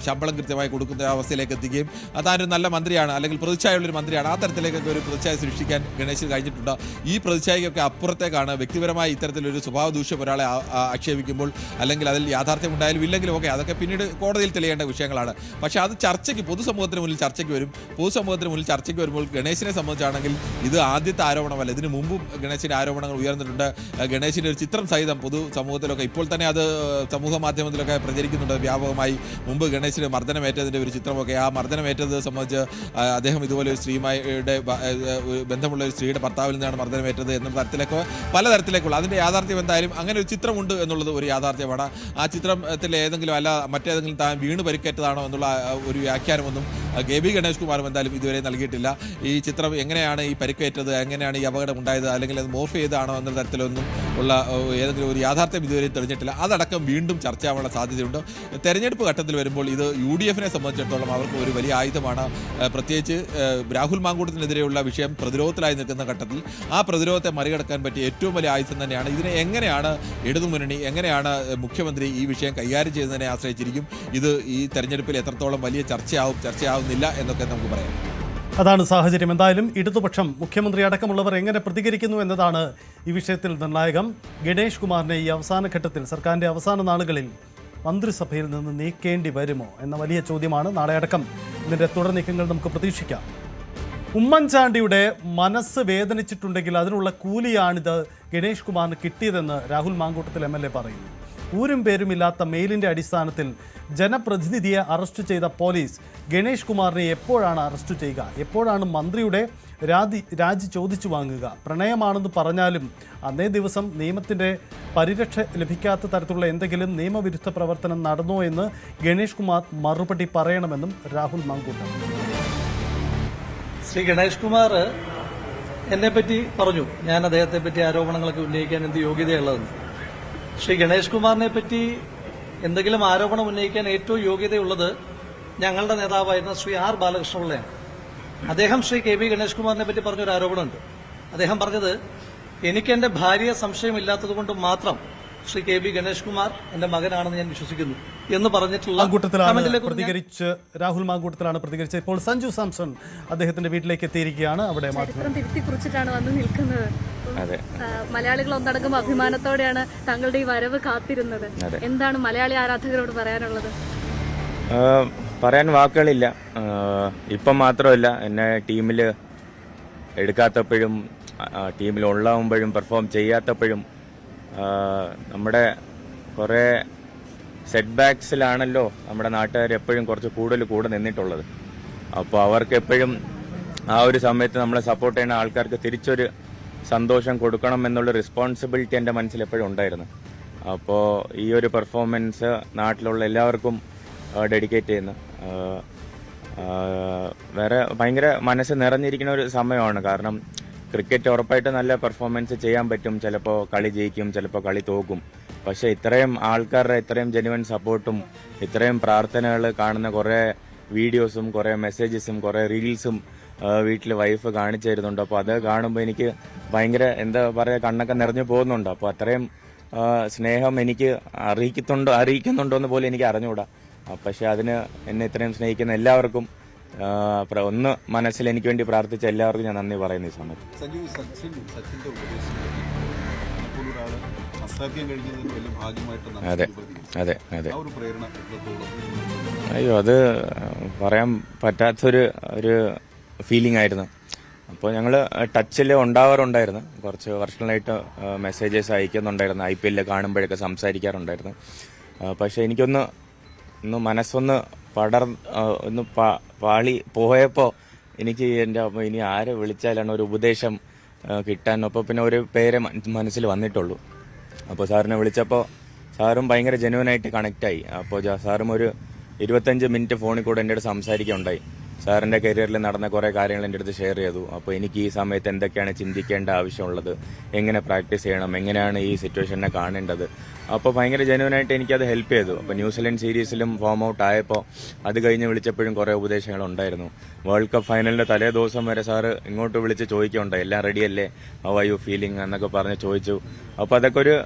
ശമ്പളം കൃത്യമായി കൊടുക്കുന്ന അവസ്ഥയിലേക്ക് എത്തിക്കുകയും താനൊരു നല്ല മന്ത്രിയാണ്, അല്ലെങ്കിൽ പ്രതിച്ഛായുള്ളൊരു മന്ത്രിയാണ്, ആ തരത്തിലേക്കൊക്കെ ഒരു പ്രതിച്ഛായ സൃഷ്ടിക്കാൻ ഗണേശിന് കഴിഞ്ഞിട്ടുണ്ട്. ഈ പ്രതിച്ഛായയ്ക്കൊക്കെ അപ്പുറത്തേക്കാണ് വ്യക്തിപരമായി ഇത്തരത്തിലൊരു സ്വഭാവ ദൂഷ്യം ഒരാളെ ആക്ഷേപിക്കുമ്പോൾ, അല്ലെങ്കിൽ അതിൽ യാഥാർത്ഥ്യം ഉണ്ടായാലും ഇല്ലെങ്കിലും ഒക്കെ അതൊക്കെ പിന്നീട് കോടതിയിൽ തെളിയേണ്ട വിഷയങ്ങളാണ്. പക്ഷേ അത് ചർച്ചയ്ക്ക് പൊതുസമൂഹത്തിന് മുന്നിൽ ചർച്ചയ്ക്ക് വരും. പൊതുസമൂഹത്തിന് മുന്നിൽ ചർച്ചയ്ക്ക് വരുമ്പോൾ ഗണേശിനെ സംബന്ധിച്ചാണെങ്കിൽ ഇത് ആദ്യത്തെ ആരോപണമല്ല. ഇതിനു മുമ്പും ഗണേശിൻ്റെ ആരോപണങ്ങൾ ഉയർന്നിട്ടുണ്ട്. ഗണേശിൻ്റെ ഒരു ചിത്രം സഹിതം പൊതുസമൂഹത്തിലൊക്കെ ഇപ്പോൾ തന്നെ അത് സമൂഹ മാധ്യമത്തിലൊക്കെ പ്രചരിക്കുന്നുണ്ട് വ്യാപകമായി. മുമ്പ് ഗണേശിന് മർദ്ദനമേറ്റതിൻ്റെ ഒരു ചിത്രമൊക്കെ, ആ മർദ്ദനമേറ്റത് സംബന്ധിച്ച് അദ്ദേഹം ഇതുപോലെ ഒരു സ്ത്രീയുടെ ബന്ധമുള്ള ഒരു സ്ത്രീയുടെ ഭർത്താവിൽ നിന്നാണ് മർദ്ദനമേറ്റത് എന്ന തരത്തിലേക്ക് പലതരത്തിലേക്കുള്ള അതിൻ്റെ യാഥാർത്ഥ്യം എന്തായാലും അങ്ങനെ ഒരു ചിത്രമുണ്ട് എന്നുള്ളത് ഒരു യാഥാർത്ഥ്യമാണ്. ആ ചിത്രത്തിൽ ഏതെങ്കിലും അല്ല മറ്റേതെങ്കിലും താൻ വീണ് പരിക്കേറ്റതാണോ എന്നുള്ള ഒരു വ്യാഖ്യാനമൊന്നും KB ഗണേഷ് കുമാറും എന്തായാലും ഇതുവരെ നൽകിയിട്ടില്ല. ഈ ചിത്രം എങ്ങനെയാണ് ഈ പരിക്കേറ്റത്, എങ്ങനെയാണ് ഈ അപകടം ഉണ്ടായത്, അല്ലെങ്കിൽ അത് മോർഫ് ചെയ്താണോ എന്ന തരത്തിലൊന്നും ഉള്ള ഏതെങ്കിലും ഒരു യാഥാർത്ഥ്യം ഇതുവരെ തെളിഞ്ഞിട്ടില്ല. അതടക്കം വീണ്ടും ചർച്ചയാവാനുള്ള സാധ്യതയുണ്ട്. തെരഞ്ഞെടുപ്പ് ഘട്ടത്തിൽ വരുമ്പോൾ ഇത് UDF-നെ സംബന്ധിച്ചിടത്തോളം അവർക്ക് ഒരു വലിയ ആയുധമാണ്. പ്രത്യേകിച്ച് രാഹുൽ മാങ്കൂട്ടത്തിനെതിരെയുള്ള വിഷയം പ്രതിരോധത്തിലായി നിൽക്കുന്ന ഘട്ടത്തിൽ ആ പ്രതിരോധത്തെ മറികടക്കാൻ പറ്റിയ ഏറ്റവും വലിയ ആയുധം തന്നെയാണ്. ഇതിനെ എങ്ങനെയാണ് ഇടതുമുന്നണി, എങ്ങനെയാണ് മുഖ്യമന്ത്രി ഈ വിഷയം കൈകാര്യം ചെയ്യുന്നതിനെ ആശ്രയിച്ചിരിക്കും. ഇത് ഈ തെരഞ്ഞെടുപ്പിൽ എത്രത്തോളം വലിയ ചർച്ചയാവുന്നില്ല എന്നൊക്കെ നമുക്ക് പറയാം. അതാണ് സാഹചര്യം. എന്തായാലും ഇടതുപക്ഷം, മുഖ്യമന്ത്രി അടക്കമുള്ളവർ എങ്ങനെ പ്രതികരിക്കുന്നു എന്നതാണ് ഈ വിഷയത്തിൽ നിർണായകം. ഗണേഷ് കുമാറിനെ ഈ അവസാന ഘട്ടത്തിൽ സർക്കാരിൻ്റെ അവസാന നാളുകളിൽ മന്ത്രിസഭയിൽ നിന്ന് നീക്കേണ്ടി വരുമോ എന്ന വലിയ ചോദ്യമാണ്. നാളെ അടക്കം ഇതിൻ്റെ തുടർ നീക്കങ്ങൾ നമുക്ക് പ്രതീക്ഷിക്കാം. ഉമ്മൻചാണ്ടിയുടെ മനസ്സ് വേദനിച്ചിട്ടുണ്ടെങ്കിൽ അതിനുള്ള കൂലിയാണിത് ഗണേഷ് കുമാറിന് കിട്ടിയതെന്ന് രാഹുൽ മാങ്കൂട്ടത്തിൽ MLA പറയുന്നു. ഊരും പേരുമില്ലാത്ത മെയിലിൻ്റെ അടിസ്ഥാനത്തിൽ ജനപ്രതിനിധിയെ അറസ്റ്റ് ചെയ്ത പോലീസ് ഗണേഷ് കുമാറിനെ എപ്പോഴാണ് അറസ്റ്റ് ചെയ്യുക? എപ്പോഴാണ് മന്ത്രിയുടെ രാജി ചോദിച്ചു വാങ്ങുക? പ്രണയമാണെന്ന് പറഞ്ഞാലും അന്നേ ദിവസം നിയമത്തിൻ്റെ പരിരക്ഷ ലഭിക്കാത്ത തരത്തിലുള്ള എന്തെങ്കിലും നിയമവിരുദ്ധ പ്രവർത്തനം നടന്നോ എന്ന് ഗണേഷ് കുമാർ മറുപടി പറയണമെന്നും രാഹുൽ മാങ്കൂട്ടം. ശ്രീ ഗണേഷ് കുമാർ എന്നെപ്പറ്റി പറഞ്ഞു, ഞാൻ അദ്ദേഹത്തെ പറ്റി ആരോപണങ്ങളൊക്കെ ഉന്നയിക്കാൻ എന്ത് യോഗ്യതയുള്ളതെന്ന്. ശ്രീ ഗണേഷ് കുമാറിനെ പറ്റി എന്തെങ്കിലും ആരോപണം ഉന്നയിക്കാൻ ഏറ്റവും യോഗ്യതയുള്ളത് ഞങ്ങളുടെ നേതാവായിരുന്ന ശ്രീ R ബാലകൃഷ്ണപിള്ളയാണ്. അദ്ദേഹം ശ്രീ KB ഗണേഷ് കുമാറിനെ പറ്റി പറഞ്ഞൊരു ആരോപണമുണ്ട്. അദ്ദേഹം പറഞ്ഞത് എനിക്ക് എന്റെ ഭാര്യയെ സംശയമില്ലാത്തതുകൊണ്ട് മാത്രം ശ്രീ KB ഗണേഷ് കുമാർ എന്റെ മകനാണെന്ന് ഞാൻ വിശ്വസിക്കുന്നു എന്ന് പറഞ്ഞിട്ടുള്ള പ്രതികരിച്ച് രാഹുൽ മാങ്കൂട്ടത്തിലാണ് പ്രതികരിച്ചത്. ഇപ്പോൾ സഞ്ജു സാംസൺ അദ്ദേഹത്തിന്റെ വീട്ടിലേക്ക് എത്തിയിരിക്കുകയാണ്. അവിടെ ചരിത്രം തിരുത്തിക്കുറിച്ചിട്ടാണ് വന്ന് നിൽക്കുന്നത്. മലയാളികൾ ഒന്നടങ്കം അഭിമാനത്തോടെയാണ് താങ്കളുടെ ഈ വരവ് കാത്തിരുന്നത്. എന്താണ് മലയാളി ആരാധകരോട് പറയാനുള്ളത്? പറയാൻ വാക്കുകളില്ല. ഇപ്പം മാത്രമല്ല, എന്നെ ടീമിൽ എടുക്കാത്തപ്പോഴും ടീമിൽ ഉള്ളാവുമ്പോഴും പെർഫോം ചെയ്യാത്തപ്പോഴും നമ്മുടെ കുറേ സെറ്റ് ബാക്സിലാണല്ലോ നമ്മുടെ നാട്ടുകാർ എപ്പോഴും കുറച്ച് കൂടുതൽ കൂടെ നിന്നിട്ടുള്ളത്. അപ്പോൾ അവർക്ക് എപ്പോഴും ആ ഒരു സമയത്ത് നമ്മളെ സപ്പോർട്ട് ചെയ്യുന്ന ആൾക്കാർക്ക് തിരിച്ചൊരു സന്തോഷം കൊടുക്കണം എന്നുള്ള റെസ്പോൺസിബിലിറ്റി എൻ്റെ മനസ്സിൽ എപ്പോഴും ഉണ്ടായിരുന്നു. അപ്പോൾ ഈ ഒരു പെർഫോമൻസ് നാട്ടിലുള്ള എല്ലാവർക്കും ഡെഡിക്കേറ്റ് ചെയ്യുന്നു. വേറെ ഭയങ്കര മനസ്സ് നിറഞ്ഞിരിക്കുന്ന ഒരു സമയമാണ്. കാരണം ക്രിക്കറ്റ് ഉറപ്പായിട്ട് നല്ല പെർഫോമൻസ് ചെയ്യാൻ പറ്റും. ചിലപ്പോൾ കളി ജയിക്കും, ചിലപ്പോൾ കളി തോക്കും. പക്ഷേ ഇത്രയും ആൾക്കാരുടെ ഇത്രയും ജെന്യുവൻ സപ്പോർട്ടും ഇത്രയും പ്രാർത്ഥനകൾ കാണുന്ന കുറേ വീഡിയോസും കുറേ മെസ്സേജസും കുറേ റീൽസും വീട്ടിൽ വൈഫ് കാണിച്ചു തരുന്നുണ്ട്. അപ്പോൾ അത് കാണുമ്പോൾ എനിക്ക് ഭയങ്കര എന്താ പറയുക, കണ്ണൊക്കെ നിറഞ്ഞു പോകുന്നുണ്ട്. അപ്പോൾ അത്രയും സ്നേഹം എനിക്ക് അറിയിക്കുന്നുണ്ടോ എന്ന് പോലും എനിക്ക് അറിഞ്ഞുകൂടാ. പക്ഷെ അതിന് എന്നെ ഇത്രയും സ്നേഹിക്കുന്ന എല്ലാവർക്കും ഒന്ന് മനസ്സിൽ എനിക്ക് വേണ്ടി പ്രാർത്ഥിച്ച എല്ലാവർക്കും ഞാൻ നന്ദി പറയുന്നു ഈ സമയത്ത്. അതെ അതെ അതെ അയ്യോ, അത് പറയാൻ പറ്റാത്തൊരു ഫീലിംഗ് ആയിരുന്നു. അപ്പോൾ ഞങ്ങൾ ടച്ചിൽ ഉണ്ടാവാറുണ്ടായിരുന്നു. കുറച്ച് വർഷങ്ങളായിട്ട് മെസ്സേജസ് അയക്കുന്നുണ്ടായിരുന്നു. IPL കാണുമ്പോഴൊക്കെ സംസാരിക്കാറുണ്ടായിരുന്നു. പക്ഷേ എനിക്കൊന്ന് മനസ്സൊന്ന് ഒന്ന് പാളി പോയപ്പോൾ എനിക്ക് എൻ്റെ ഇനി ആരെ വിളിച്ചാലാണ് ഒരു ഉപദേശം കിട്ടാൻ. അപ്പോൾ പിന്നെ ഒരു പേരെ മനസ്സിൽ വന്നിട്ടുള്ളൂ. അപ്പോൾ സാറിനെ വിളിച്ചപ്പോൾ സാറും ഭയങ്കര ജെന്യുവനായിട്ട് കണക്റ്റായി. അപ്പോൾ സാറും ഒരു 25 മിനിറ്റ് ഫോണിൽ കൂടെ എൻ്റെ അടുത്ത് സംസാരിക്കുകയുണ്ടായി. സാറിൻ്റെ കരിയറിൽ നടന്ന കുറേ കാര്യങ്ങൾ എൻ്റെ അടുത്ത് ഷെയർ ചെയ്തു. അപ്പോൾ എനിക്ക് ഈ സമയത്ത് എന്തൊക്കെയാണ് ചിന്തിക്കേണ്ട ആവശ്യമുള്ളത്, എങ്ങനെ പ്രാക്ടീസ് ചെയ്യണം, എങ്ങനെയാണ് ഈ സിറ്റുവേഷനെ കാണേണ്ടത്. അപ്പോൾ ഭയങ്കര ജെന്യുവനായിട്ട് എനിക്കത് ഹെൽപ്പ് ചെയ്തു. അപ്പോൾ ന്യൂസിലൻഡ് സീരീസിലും ഫോം ഔട്ട് ആയപ്പോൾ അത് കഴിഞ്ഞ് വിളിച്ചപ്പോഴും കുറേ ഉപദേശങ്ങളുണ്ടായിരുന്നു. വേൾഡ് കപ്പ് ഫൈനലിൻ്റെ തലേ ദിവസം വരെ സാറ് ഇങ്ങോട്ട് വിളിച്ച് ചോദിക്കുകയുണ്ടായി, എല്ലാം റെഡിയല്ലേ, ഹൗ ആർ യു ഫീലിംഗ് എന്നൊക്കെ പറഞ്ഞ് ചോദിച്ചു. അപ്പോൾ അതൊക്കെ ഒരു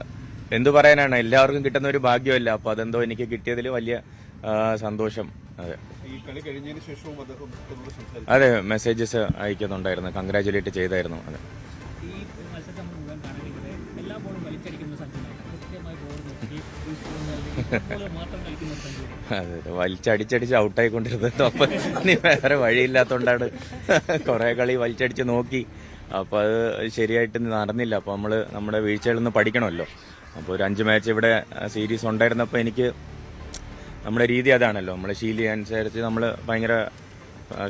എന്തു പറയാനാണ്, എല്ലാവർക്കും കിട്ടുന്ന ഒരു ഭാഗ്യമല്ല. അപ്പോൾ അതെന്തോ എനിക്ക് കിട്ടിയതിൽ വലിയ സന്തോഷം. അതെ മെസ്സേജസ് അയക്കുന്നുണ്ടായിരുന്നു, കൺഗ്രാജുലേറ്റ് ചെയ്തായിരുന്നു. അതെ അതെ വലിച്ചടിച്ചടിച്ച് ഔട്ടായിക്കൊണ്ടിരുന്നത്. അപ്പം ഇനി വേറെ വഴിയില്ലാത്തതുകൊണ്ടാണ് കുറേ കളി വലിച്ചടിച്ച് നോക്കി. അപ്പോൾ അത് ശരിയായിട്ട് നടന്നില്ല. അപ്പോൾ നമ്മുടെ വീഴ്ചകളിൽ നിന്ന് പഠിക്കണമല്ലോ. അപ്പോൾ ഒരു 5 മാച്ച് ഇവിടെ സീരീസ് ഉണ്ടായിരുന്നപ്പോൾ എനിക്ക് നമ്മുടെ രീതി അതാണല്ലോ, നമ്മുടെ ശീലി അനുസരിച്ച് നമ്മൾ ഭയങ്കര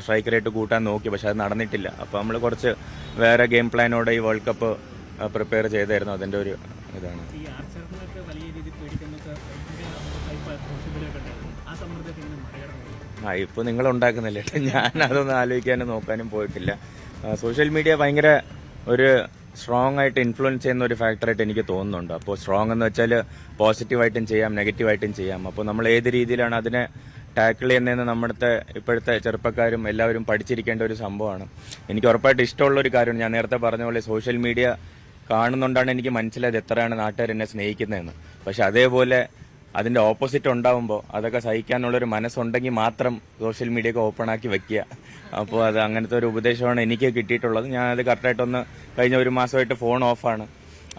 സ്ട്രൈക്ക് റേറ്റ് കൂട്ടാൻ നോക്കി. പക്ഷെ അത് നടന്നിട്ടില്ല. അപ്പോൾ നമ്മൾ കുറച്ച് വേറെ ഗെയിം പ്ലാനോടെ ഈ വേൾഡ് കപ്പ് പ്രിപ്പയർ ചെയ്തായിരുന്നു. അതിൻ്റെ ഒരു ഇതാണ്. ഇപ്പോൾ നിങ്ങൾ ഉണ്ടാക്കുന്നില്ല, ഞാൻ അതൊന്നും ആലോചിക്കാനും നോക്കാനും പോയിട്ടില്ല. സോഷ്യൽ മീഡിയ ഭയങ്കര ഒരു സ്ട്രോങ് ആയിട്ട് ഇൻഫ്ലുവൻസ് ചെയ്യുന്ന ഒരു ഫാക്ടറായിട്ട് എനിക്ക് തോന്നുന്നുണ്ട്. അപ്പോൾ സ്ട്രോങ് എന്ന് വെച്ചാൽ പോസിറ്റീവായിട്ടും ചെയ്യാം, നെഗറ്റീവായിട്ടും ചെയ്യാം. അപ്പോൾ നമ്മൾ ഏത് രീതിയിലാണ് അതിനെ ടാക്കിൾ ചെയ്യുന്നതെന്ന് ഇപ്പോഴത്തെ ചെറുപ്പക്കാരും എല്ലാവരും പഠിച്ചിരിക്കേണ്ട ഒരു സംഭവമാണ്. എനിക്ക് ഉറപ്പായിട്ട് ഇഷ്ടമുള്ള ഒരു കാര്യമാണ്. ഞാൻ നേരത്തെ പറഞ്ഞ പോലെ സോഷ്യൽ മീഡിയ കാണുന്നുണ്ടാണ് എനിക്ക് മനസ്സിലായത് എത്രയാണ് നാട്ടുകാർ എന്നെ സ്നേഹിക്കുന്നതെന്ന്. പക്ഷെ അതേപോലെ അതിൻ്റെ ഓപ്പോസിറ്റ് ഉണ്ടാവുമ്പോൾ അതൊക്കെ സഹിക്കാനുള്ളൊരു മനസ്സുണ്ടെങ്കിൽ മാത്രം സോഷ്യൽ മീഡിയയൊക്കെ ഓപ്പൺ ആക്കി വെക്കുക. അപ്പോൾ അത് അങ്ങനത്തെ ഒരു ഉപദേശമാണ് എനിക്ക് കിട്ടിയിട്ടുള്ളത്. ഞാനത് കറക്റ്റായിട്ടൊന്ന് കഴിഞ്ഞ 1 മാസമായിട്ട് ഫോൺ ഓഫാണ്,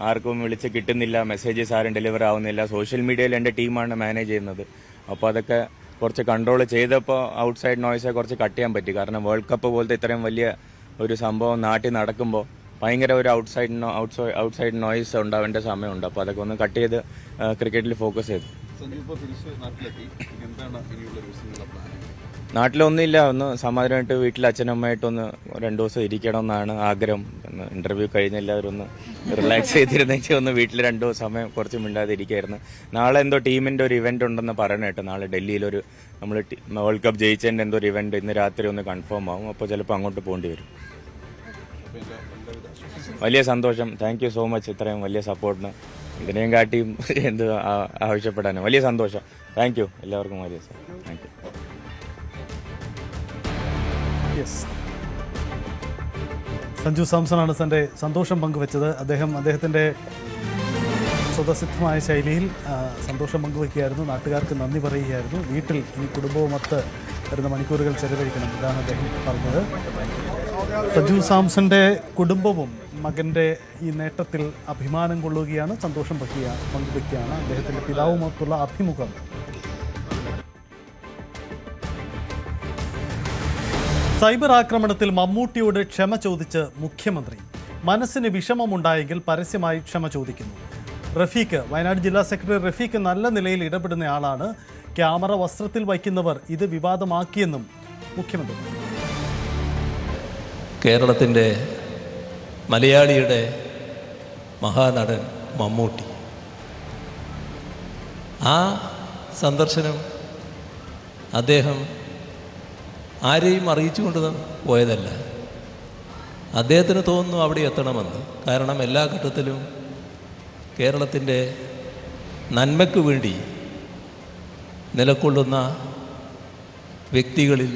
ആർക്കും വിളിച്ച് കിട്ടുന്നില്ല, മെസ്സേജസ് ആരും ഡെലിവർ ആവുന്നില്ല. സോഷ്യൽ മീഡിയയിൽ എൻ്റെ ടീമാണ് മാനേജ് ചെയ്യുന്നത്. അപ്പോൾ അതൊക്കെ കുറച്ച് കൺട്രോൾ ചെയ്തപ്പോൾ ഔട്ട്സൈഡ് നോയ്സെ കുറച്ച് കട്ട് ചെയ്യാൻ പറ്റി. കാരണം വേൾഡ് കപ്പ് പോലത്തെ ഇത്രയും വലിയ ഒരു സംഭവം നാട്ടിൽ നടക്കുമ്പോൾ ഭയങ്കര ഒരു ഔട്ട്സൈഡ് നോയ്സ് ഉണ്ടാവേണ്ട സമയമുണ്ട്. അപ്പോൾ അതൊക്കെ ഒന്ന് കട്ട് ചെയ്ത് ക്രിക്കറ്റിൽ ഫോക്കസ് ചെയ്തു. നാട്ടിലൊന്നുമില്ല, ഒന്ന് സമാധാനമായിട്ട് വീട്ടിൽ അച്ഛനമ്മയായിട്ടൊന്ന് 2 ദിവസം ഇരിക്കണം എന്നാണ് ആഗ്രഹം. ഇന്റർവ്യൂ കഴിഞ്ഞ് എല്ലാവരും ഒന്ന് റിലാക്സ് ചെയ്തിരുന്നെങ്കിൽ ഒന്ന് വീട്ടിൽ 2 ദിവസം സമയം കുറച്ച് മിണ്ടാതെ ഇരിക്കായിരുന്നു. നാളെ എന്തോ ടീമിന്റെ ഒരു ഇവന്റ് ഉണ്ടെന്ന് പറയണേട്ട്. നാളെ ഡൽഹിയിലൊരു നമ്മൾ വേൾഡ് കപ്പ് ജയിച്ചതിന്റെ എന്തോ ഒരു ഇവന്റ് ഇന്ന് രാത്രി ഒന്ന് കൺഫേം ആവും. അപ്പോൾ ചിലപ്പോൾ അങ്ങോട്ട് പോകേണ്ടി വരും. വലിയ സന്തോഷം. താങ്ക് യു സോ മച്ച് ഇത്രയും വലിയ സപ്പോർട്ടിന്. ഇതിനെയും കാട്ടിയും എന്ത് ആവശ്യപ്പെടാനും വലിയ സന്തോഷം. താങ്ക് യു എല്ലാവർക്കും. വലിയ താങ്ക് യു. സഞ്ജു സാംസണാണ് തൻ്റെ സന്തോഷം പങ്കുവച്ചത്. അദ്ദേഹത്തിൻ്റെ സ്വതസിദ്ധമായ ശൈലിയിൽ സന്തോഷം പങ്കുവയ്ക്കുകയായിരുന്നു, നാട്ടുകാർക്ക് നന്ദി പറയുകയായിരുന്നു. വീട്ടിൽ ഇനി കുടുംബവുമൊത്ത് വരുന്ന മണിക്കൂറുകൾ ചെലവഴിക്കണം, ഇതാണ് അദ്ദേഹം പറഞ്ഞത്. സഞ്ജു സാംസന്റെ കുടുംബവും മകൻ്റെ ഈ നേട്ടത്തിൽ അഭിമാനം കൊള്ളുകയാണ്, സന്തോഷം പങ്കുവയ്ക്കുകയാണ്. അദ്ദേഹത്തിൻ്റെ പിതാവുമൊത്തുള്ള അഭിമുഖം സൈബർ ആക്രമണത്തിൽ മമ്മൂട്ടിയോട് ക്ഷമ ചോദിച്ച് മുഖ്യമന്ത്രി. മനസ്സിന് വിഷമമുണ്ടായെങ്കിൽ പരസ്യമായി ക്ഷമ ചോദിക്കുന്നു. റഫീഖ്, വയനാട് ജില്ലാ സെക്രട്ടറി റഫീഖ് നല്ല നിലയിൽ ഇടപെടുന്നയാളാണ്. ക്യാമറ വസ്ത്രത്തിൽ വയ്ക്കുന്നവർ ഇത് വിവാദമാക്കിയെന്നും മുഖ്യമന്ത്രി. കേരളത്തിൻ്റെ മലയാളിയുടെ മഹാനടൻ മമ്മൂട്ടി, ആ സന്ദർശനം അദ്ദേഹം ആരെയും അറിയിച്ചുകൊണ്ട് പോയതല്ല. അദ്ദേഹത്തിന് തോന്നുന്നു അവിടെ എത്തണമെന്ന്. കാരണം എല്ലാ ഘട്ടത്തിലും കേരളത്തിൻ്റെ നന്മയ്ക്ക് വേണ്ടി നിലകൊള്ളുന്ന വ്യക്തികളിൽ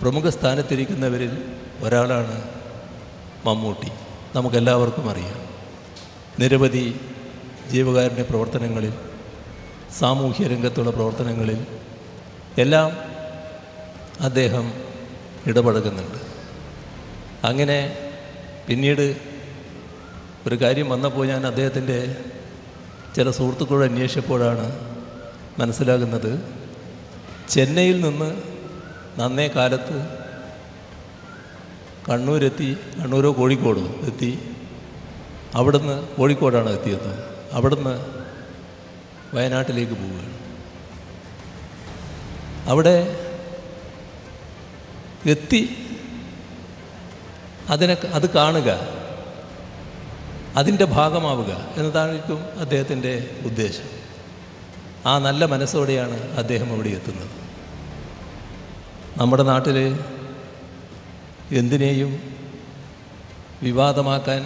പ്രമുഖ സ്ഥാനത്തിരിക്കുന്നവരിൽ ഒരാളാണ് മമ്മൂട്ടി. നമുക്കെല്ലാവർക്കും അറിയാം. നിരവധി ജീവകാരുണ്യ പ്രവർത്തനങ്ങളിൽ, സാമൂഹ്യ രംഗത്തുള്ള പ്രവർത്തനങ്ങളിൽ എല്ലാം അദ്ദേഹം ഇടപഴകുന്നുണ്ട്. അങ്ങനെ പിന്നീട് ഒരു കാര്യം വന്നപ്പോൾ ഞാൻ അദ്ദേഹത്തിൻ്റെ ചില സുഹൃത്തുക്കളോട് അന്വേഷിച്ചപ്പോഴാണ് മനസ്സിലാകുന്നത്, ചെന്നൈയിൽ നിന്ന് നന്നേ കാലത്ത് കണ്ണൂരെത്തി, കണ്ണൂരോ കോഴിക്കോടോ എത്തി, അവിടുന്ന് കോഴിക്കോടാണ് എത്തിയത്, അവിടുന്ന് വയനാട്ടിലേക്ക് പോവുകയാണ്. അവിടെ എത്തി അത് കാണുക, അതിൻ്റെ ഭാഗമാവുക എന്നതായിരിക്കും അദ്ദേഹത്തിൻ്റെ ഉദ്ദേശം. ആ നല്ല മനസ്സോടെയാണ് അദ്ദേഹം ഇവിടെ എത്തുന്നത്. നമ്മുടെ നാട്ടിൽ എന്തിനേയും വിവാദമാക്കാൻ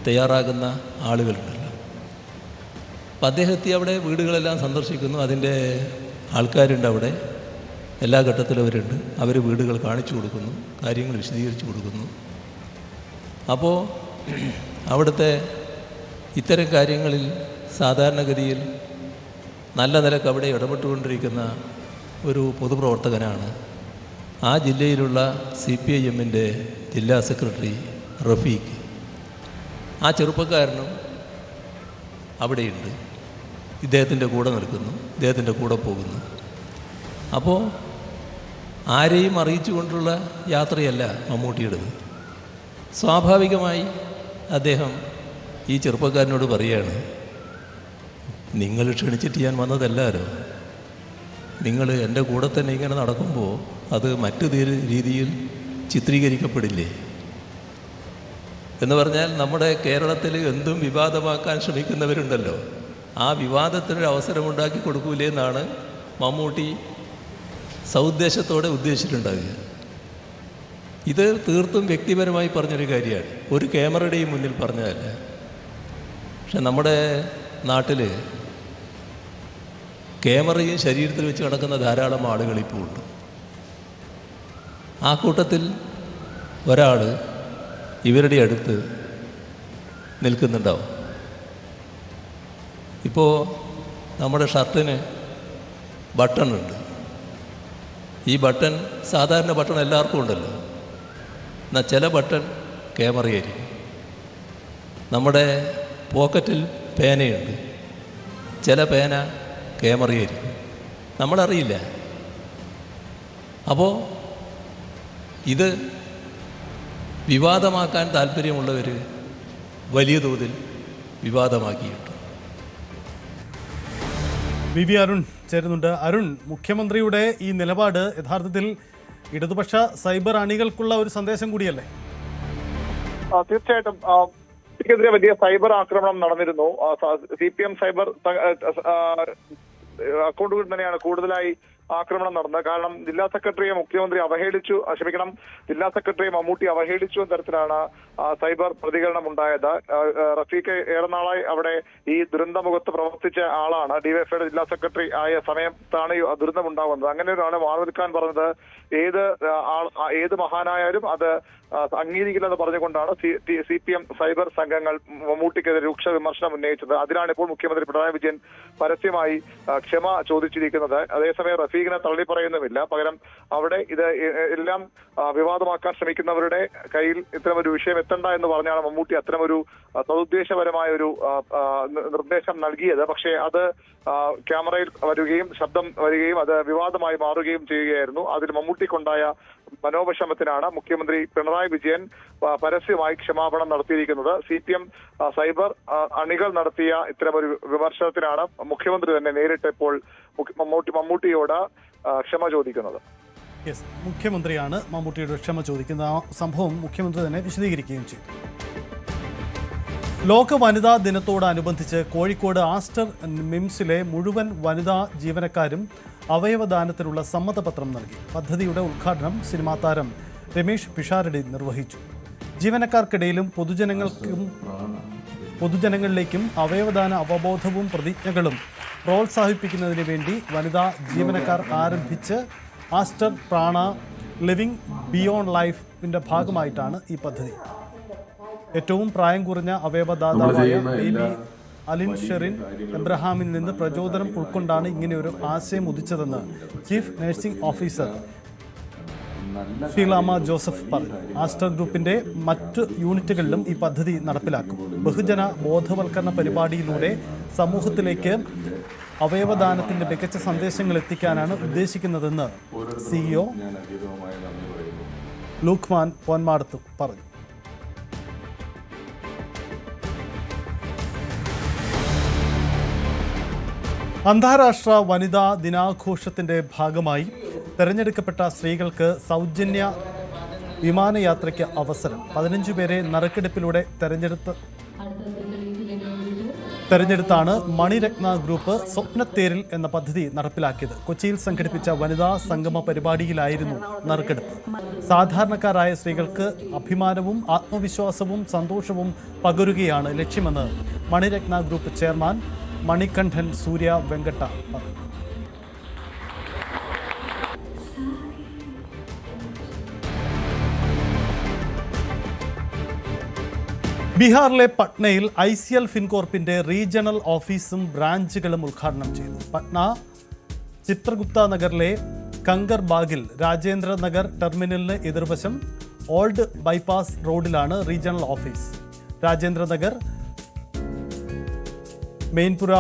തയ്യാറാകുന്ന ആളുകളുണ്ടല്ലോ. അപ്പം അദ്ദേഹം എത്തി അവിടെ വീടുകളെല്ലാം സന്ദർശിക്കുന്നു. അതിൻ്റെ ആൾക്കാരുണ്ട് അവിടെ, എല്ലാ ഘട്ടത്തിലും അവരുണ്ട്. അവർ വീടുകൾ കാണിച്ചു കൊടുക്കുന്നു, കാര്യങ്ങൾ വിശദീകരിച്ചു കൊടുക്കുന്നു. അപ്പോൾ അവിടുത്തെ ഇത്തരം കാര്യങ്ങളിൽ സാധാരണഗതിയിൽ നല്ല നിലക്ക് അവിടെ ഇടപെട്ടുകൊണ്ടിരിക്കുന്ന ഒരു പൊതുപ്രവർത്തകനാണ് ആ ജില്ലയിലുള്ള CPIM-ൻ്റെ ജില്ലാ സെക്രട്ടറി റഫീഖ്. ആ ചെറുപ്പക്കാരനും അവിടെയുണ്ട്. ഇദ്ദേഹത്തിൻ്റെ കൂടെ നിൽക്കുന്നു, ഇദ്ദേഹത്തിൻ്റെ കൂടെ പോകുന്നു. അപ്പോൾ ആരെയും അറിയിച്ചുകൊണ്ടുള്ള യാത്രയല്ല മമ്മൂട്ടിയുടേത്. സ്വാഭാവികമായി അദ്ദേഹം ഈ ചെറുപ്പക്കാരനോട് പറയുകയാണ്, നിങ്ങൾ ക്ഷണിച്ചിട്ട് ഞാൻ വന്നതല്ലാരോ, നിങ്ങൾ എൻ്റെ കൂടെ തന്നെ ഇങ്ങനെ നടക്കുമ്പോൾ അത് മറ്റു രീതിയിൽ ചിത്രീകരിക്കപ്പെടില്ലേ എന്ന് പറഞ്ഞാൽ, നമ്മുടെ കേരളത്തിൽ എന്തും വിവാദമാക്കാൻ ശ്രമിക്കുന്നവരുണ്ടല്ലോ, ആ വിവാദത്തിനൊരു അവസരമുണ്ടാക്കി കൊടുക്കൂലേ എന്നാണ് മമ്മൂട്ടി സൗദ്ദേശത്തോടെ ഉദ്ദേശിച്ചിട്ടുണ്ടാകുക. ഇത് തീർത്തും വ്യക്തിപരമായി പറഞ്ഞൊരു കാര്യമാണ്, ഒരു ക്യാമറയുടെയും മുന്നിൽ പറഞ്ഞതല്ല. പക്ഷെ നമ്മുടെ നാട്ടിൽ ക്യാമറയും ശരീരത്തിൽ വെച്ച് നടക്കുന്ന ധാരാളം ആളുകൾ ഇപ്പോൾ ഉണ്ട്. ആ കൂട്ടത്തിൽ ഒരാൾ ഇവരുടെ അടുത്ത് നിൽക്കുന്നുണ്ടാവും. ഇപ്പോൾ നമ്മുടെ ഷർട്ടിന് ബട്ടണുണ്ട്. ഈ ബട്ടൺ സാധാരണ ബട്ടൺ എല്ലാവർക്കും ഉണ്ടല്ലോ. എന്നാൽ ചില ബട്ടൺ ക്യാമറയായിരിക്കും. നമ്മുടെ പോക്കറ്റിൽ പേനയുണ്ട്, ചില പേന ക്യാമറയായിരിക്കും, നമ്മളറിയില്ല. അപ്പോൾ ഇത് വിവാദമാക്കാൻ താല്പര്യമുള്ളവർ വലിയ തോതിൽ വിവാദമാക്കിയിട്ടു. വി അരുൺ ചേരുന്നുണ്ട്. അരുൺ, മുഖ്യമന്ത്രിയുടെ ഈ നിലപാട് യഥാർത്ഥത്തിൽ ഇടതുപക്ഷ സൈബർ അണികൾക്കുള്ള ഒരു സന്ദേശം കൂടിയല്ലേ? തീർച്ചയായിട്ടും ക്കെതിരെ വലിയ സൈബർ ആക്രമണം നടന്നിരുന്നു. CPM സൈബർ അക്കൗണ്ടുകൾ തന്നെയാണ് കൂടുതലായി ആക്രമണം നടന്നത്. കാരണം ജില്ലാ സെക്രട്ടറിയെ മുഖ്യമന്ത്രി അവഹേളിച്ചു, ജില്ലാ സെക്രട്ടറിയെ മമ്മൂട്ടി അവഹേളിച്ചു എന്ന തരത്തിലാണ് സൈബർ പ്രതികരണം ഉണ്ടായത്. റഫീഖ് ഏറെ നാളായി അവിടെ ഈ ദുരന്തമുഖത്ത് പ്രവർത്തിച്ച ആളാണ്. DYFIയുടെ ജില്ലാ സെക്രട്ടറി ആയ സമയത്താണ് ഈ ദുരന്തം ഉണ്ടാകുന്നത്. അങ്ങനെ ഒരാളെ വാർവെടുക്കാൻ പറഞ്ഞത് ഏത് മഹാനായാലും അത് അംഗീകരിക്കില്ലെന്ന് പറഞ്ഞുകൊണ്ടാണ് CPM സൈബർ സംഘങ്ങൾ മമ്മൂട്ടിക്കെതിരെ രൂക്ഷ വിമർശനം ഉന്നയിച്ചത്. അതിനാണ് ഇപ്പോൾ മുഖ്യമന്ത്രി പിണറായി വിജയൻ പരസ്യമായി ക്ഷമ ചോദിച്ചിരിക്കുന്നത്. അതേസമയം റഫീഖിനെ തള്ളിപ്പറയുന്നുമില്ല. പകരം അവിടെ ഇത് എല്ലാം വിവാദമാക്കാൻ ശ്രമിക്കുന്നവരുടെ കയ്യിൽ ഇത്തരമൊരു വിഷയം എത്തണ്ട എന്ന് പറഞ്ഞാണ് മമ്മൂട്ടി അത്തരമൊരു സതുദ്ദേശപരമായ ഒരു നിർദ്ദേശം നൽകിയത്. പക്ഷേ അത് ക്യാമറയിൽ വരികയും ശബ്ദം വരികയും അത് വിവാദമായി മാറുകയും ചെയ്യുകയായിരുന്നു. അതിൽ മമ്മൂട്ടിക്കുണ്ടായ മനോവിഷമത്തിനാണ് മുഖ്യമന്ത്രി പിണറായി വിജയൻ പരസ്യമായി ക്ഷമാപണം നടത്തിയിരിക്കുന്നത്. CPM സൈബർ അണികൾ നടത്തിയ ഇത്തരമൊരു വിമർശനത്തിനാണ് മുഖ്യമന്ത്രി തന്നെ നേരിട്ട് ഇപ്പോൾ മമ്മൂട്ടിയോട് ക്ഷമ ചോദിക്കുന്നത്. മുഖ്യമന്ത്രിയാണ് മമ്മൂട്ടിയോട് ക്ഷമ ചോദിക്കുന്ന ആ സംഭവം മുഖ്യമന്ത്രി തന്നെ വിശദീകരിക്കുകയും ചെയ്തു. ലോക വനിതാ ദിനത്തോടനുബന്ധിച്ച് കോഴിക്കോട് ആസ്റ്റർ മിംസിലെ മുഴുവൻ വനിതാ ജീവനക്കാരും അവയവദാനത്തിനുള്ള സമ്മതപത്രം നൽകി. പദ്ധതിയുടെ ഉദ്ഘാടനം സിനിമാ താരം രമേശ് പിഷാരടി നിർവഹിച്ചു. ജീവനക്കാർക്കിടയിലും പൊതുജനങ്ങളിലേക്കും അവയവദാന അവബോധവും പ്രതിജ്ഞകളും പ്രോത്സാഹിപ്പിക്കുന്നതിന് വേണ്ടി വനിതാ ജീവനക്കാർ ആരംഭിച്ച് ആസ്റ്റർ പ്രാണ ലിവിംഗ് ബിയോണ്ട് ലൈഫിന്റെ ഭാഗമായിട്ടാണ് ഈ പദ്ധതി. ഏറ്റവും പ്രായം കുറഞ്ഞ അവയവദാതാവായ ബേബി അലിൻ ഷെറിൻ എബ്രഹാമിൽ നിന്ന് പ്രചോദനം ഉൾക്കൊണ്ടാണ് ഇങ്ങനെയൊരു ആശയം ഉദിച്ചതെന്ന് chief nursing officer Sheelamma Joseph പറഞ്ഞു. ആസ്റ്റർ ഗ്രൂപ്പിന്റെ മറ്റ് യൂണിറ്റുകളിലും ഈ പദ്ധതി നടപ്പിലാക്കും. ബഹുജന ബോധവൽക്കരണ പരിപാടിയിലൂടെ സമൂഹത്തിലേക്ക് അവയവദാനത്തിന്റെ മികച്ച സന്ദേശങ്ങൾ എത്തിക്കാനാണ് ഉദ്ദേശിക്കുന്നതെന്ന് CEO ലൂക്മാൻ പോന്മാടത്ത് പറഞ്ഞു. അന്താരാഷ്ട്ര വനിതാ ദിനാഘോഷത്തിന്റെ ഭാഗമായി തെരഞ്ഞെടുക്കപ്പെട്ട സ്ത്രീകൾക്ക് സൗജന്യ വിമാനയാത്രയ്ക്ക് അവസരം. 15 പേരെ നറുക്കെടുപ്പിലൂടെ തെരഞ്ഞെടുത്താണ് മണിരത്ന ഗ്രൂപ്പ് സ്വപ്നത്തേരിൽ എന്ന പദ്ധതി നടപ്പിലാക്കിയത്. കൊച്ചിയിൽ സംഘടിപ്പിച്ച വനിതാ സംഗമ പരിപാടിയിലായിരുന്നു നറുക്കെടുപ്പ്. സാധാരണക്കാരായ സ്ത്രീകൾക്ക് അഭിമാനവും ആത്മവിശ്വാസവും സന്തോഷവും പകരുകയാണ് ലക്ഷ്യമെന്ന് മണിരത്ന ഗ്രൂപ്പ് ചെയർമാൻ മണികണ്ഠൻ സൂര്യ വെങ്കട്ട പറഞ്ഞു. ബീഹാറിലെ പട്നയിൽ ICL ഫിൻകോർപ്പിന്റെ റീജിയണൽ ഓഫീസും ബ്രാഞ്ചുകളും ഉദ്ഘാടനം ചെയ്തു. പട്ന ചിത്രഗുപ്ത നഗറിലെ കങ്കർ ബാഗിൽ രാജേന്ദ്ര നഗർ ടെർമിനലിന് എതിർവശം ഓൾഡ് ബൈപ്പാസ് റോഡിലാണ് റീജിയണൽ ഓഫീസ്. രാജേന്ദ്ര നഗർ, മെയിൻപുര,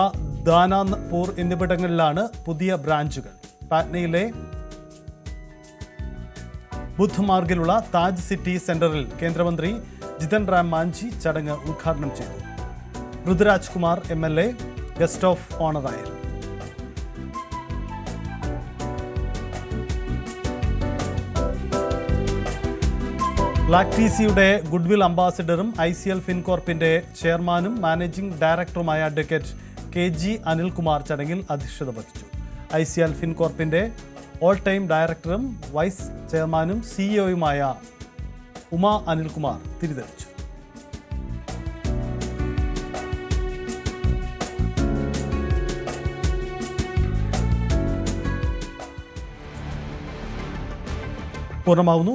ദാനാപൂർ എന്നിവിടങ്ങളിലാണ് പുതിയ ബ്രാഞ്ചുകൾ. പാറ്റ്നയിലെ ബുദ്ധ് മാർഗിലുള്ള താജ് സിറ്റി സെന്ററിൽ കേന്ദ്രമന്ത്രി ജിതൻ റാം മാഞ്ചി ചടങ്ങ് ഉദ്ഘാടനം ചെയ്തു. Rituraj Kumar MLA guest of ഓണറായിരുന്നു. ലാക്ടീസിയുടെ ഗുഡ്വിൽ അംബാസിഡറും ICL ഫിൻകോർപ്പിന്റെ ചെയർമാനും മാനേജിംഗ് ഡയറക്ടറുമായ അഡ്വക്കേറ്റ് KG അനിൽകുമാർ ചടങ്ങിൽ അധ്യക്ഷത വഹിച്ചു. ICL ഫിൻകോർപ്പിന്റെ ഓൾ ടൈം ഡയറക്ടറും വൈസ് ചെയർമാനും CEOയുമായ ഉമാ അനിൽകുമാർ തിരിതെളിച്ചു. പൂർണ്ണമാവുന്നു.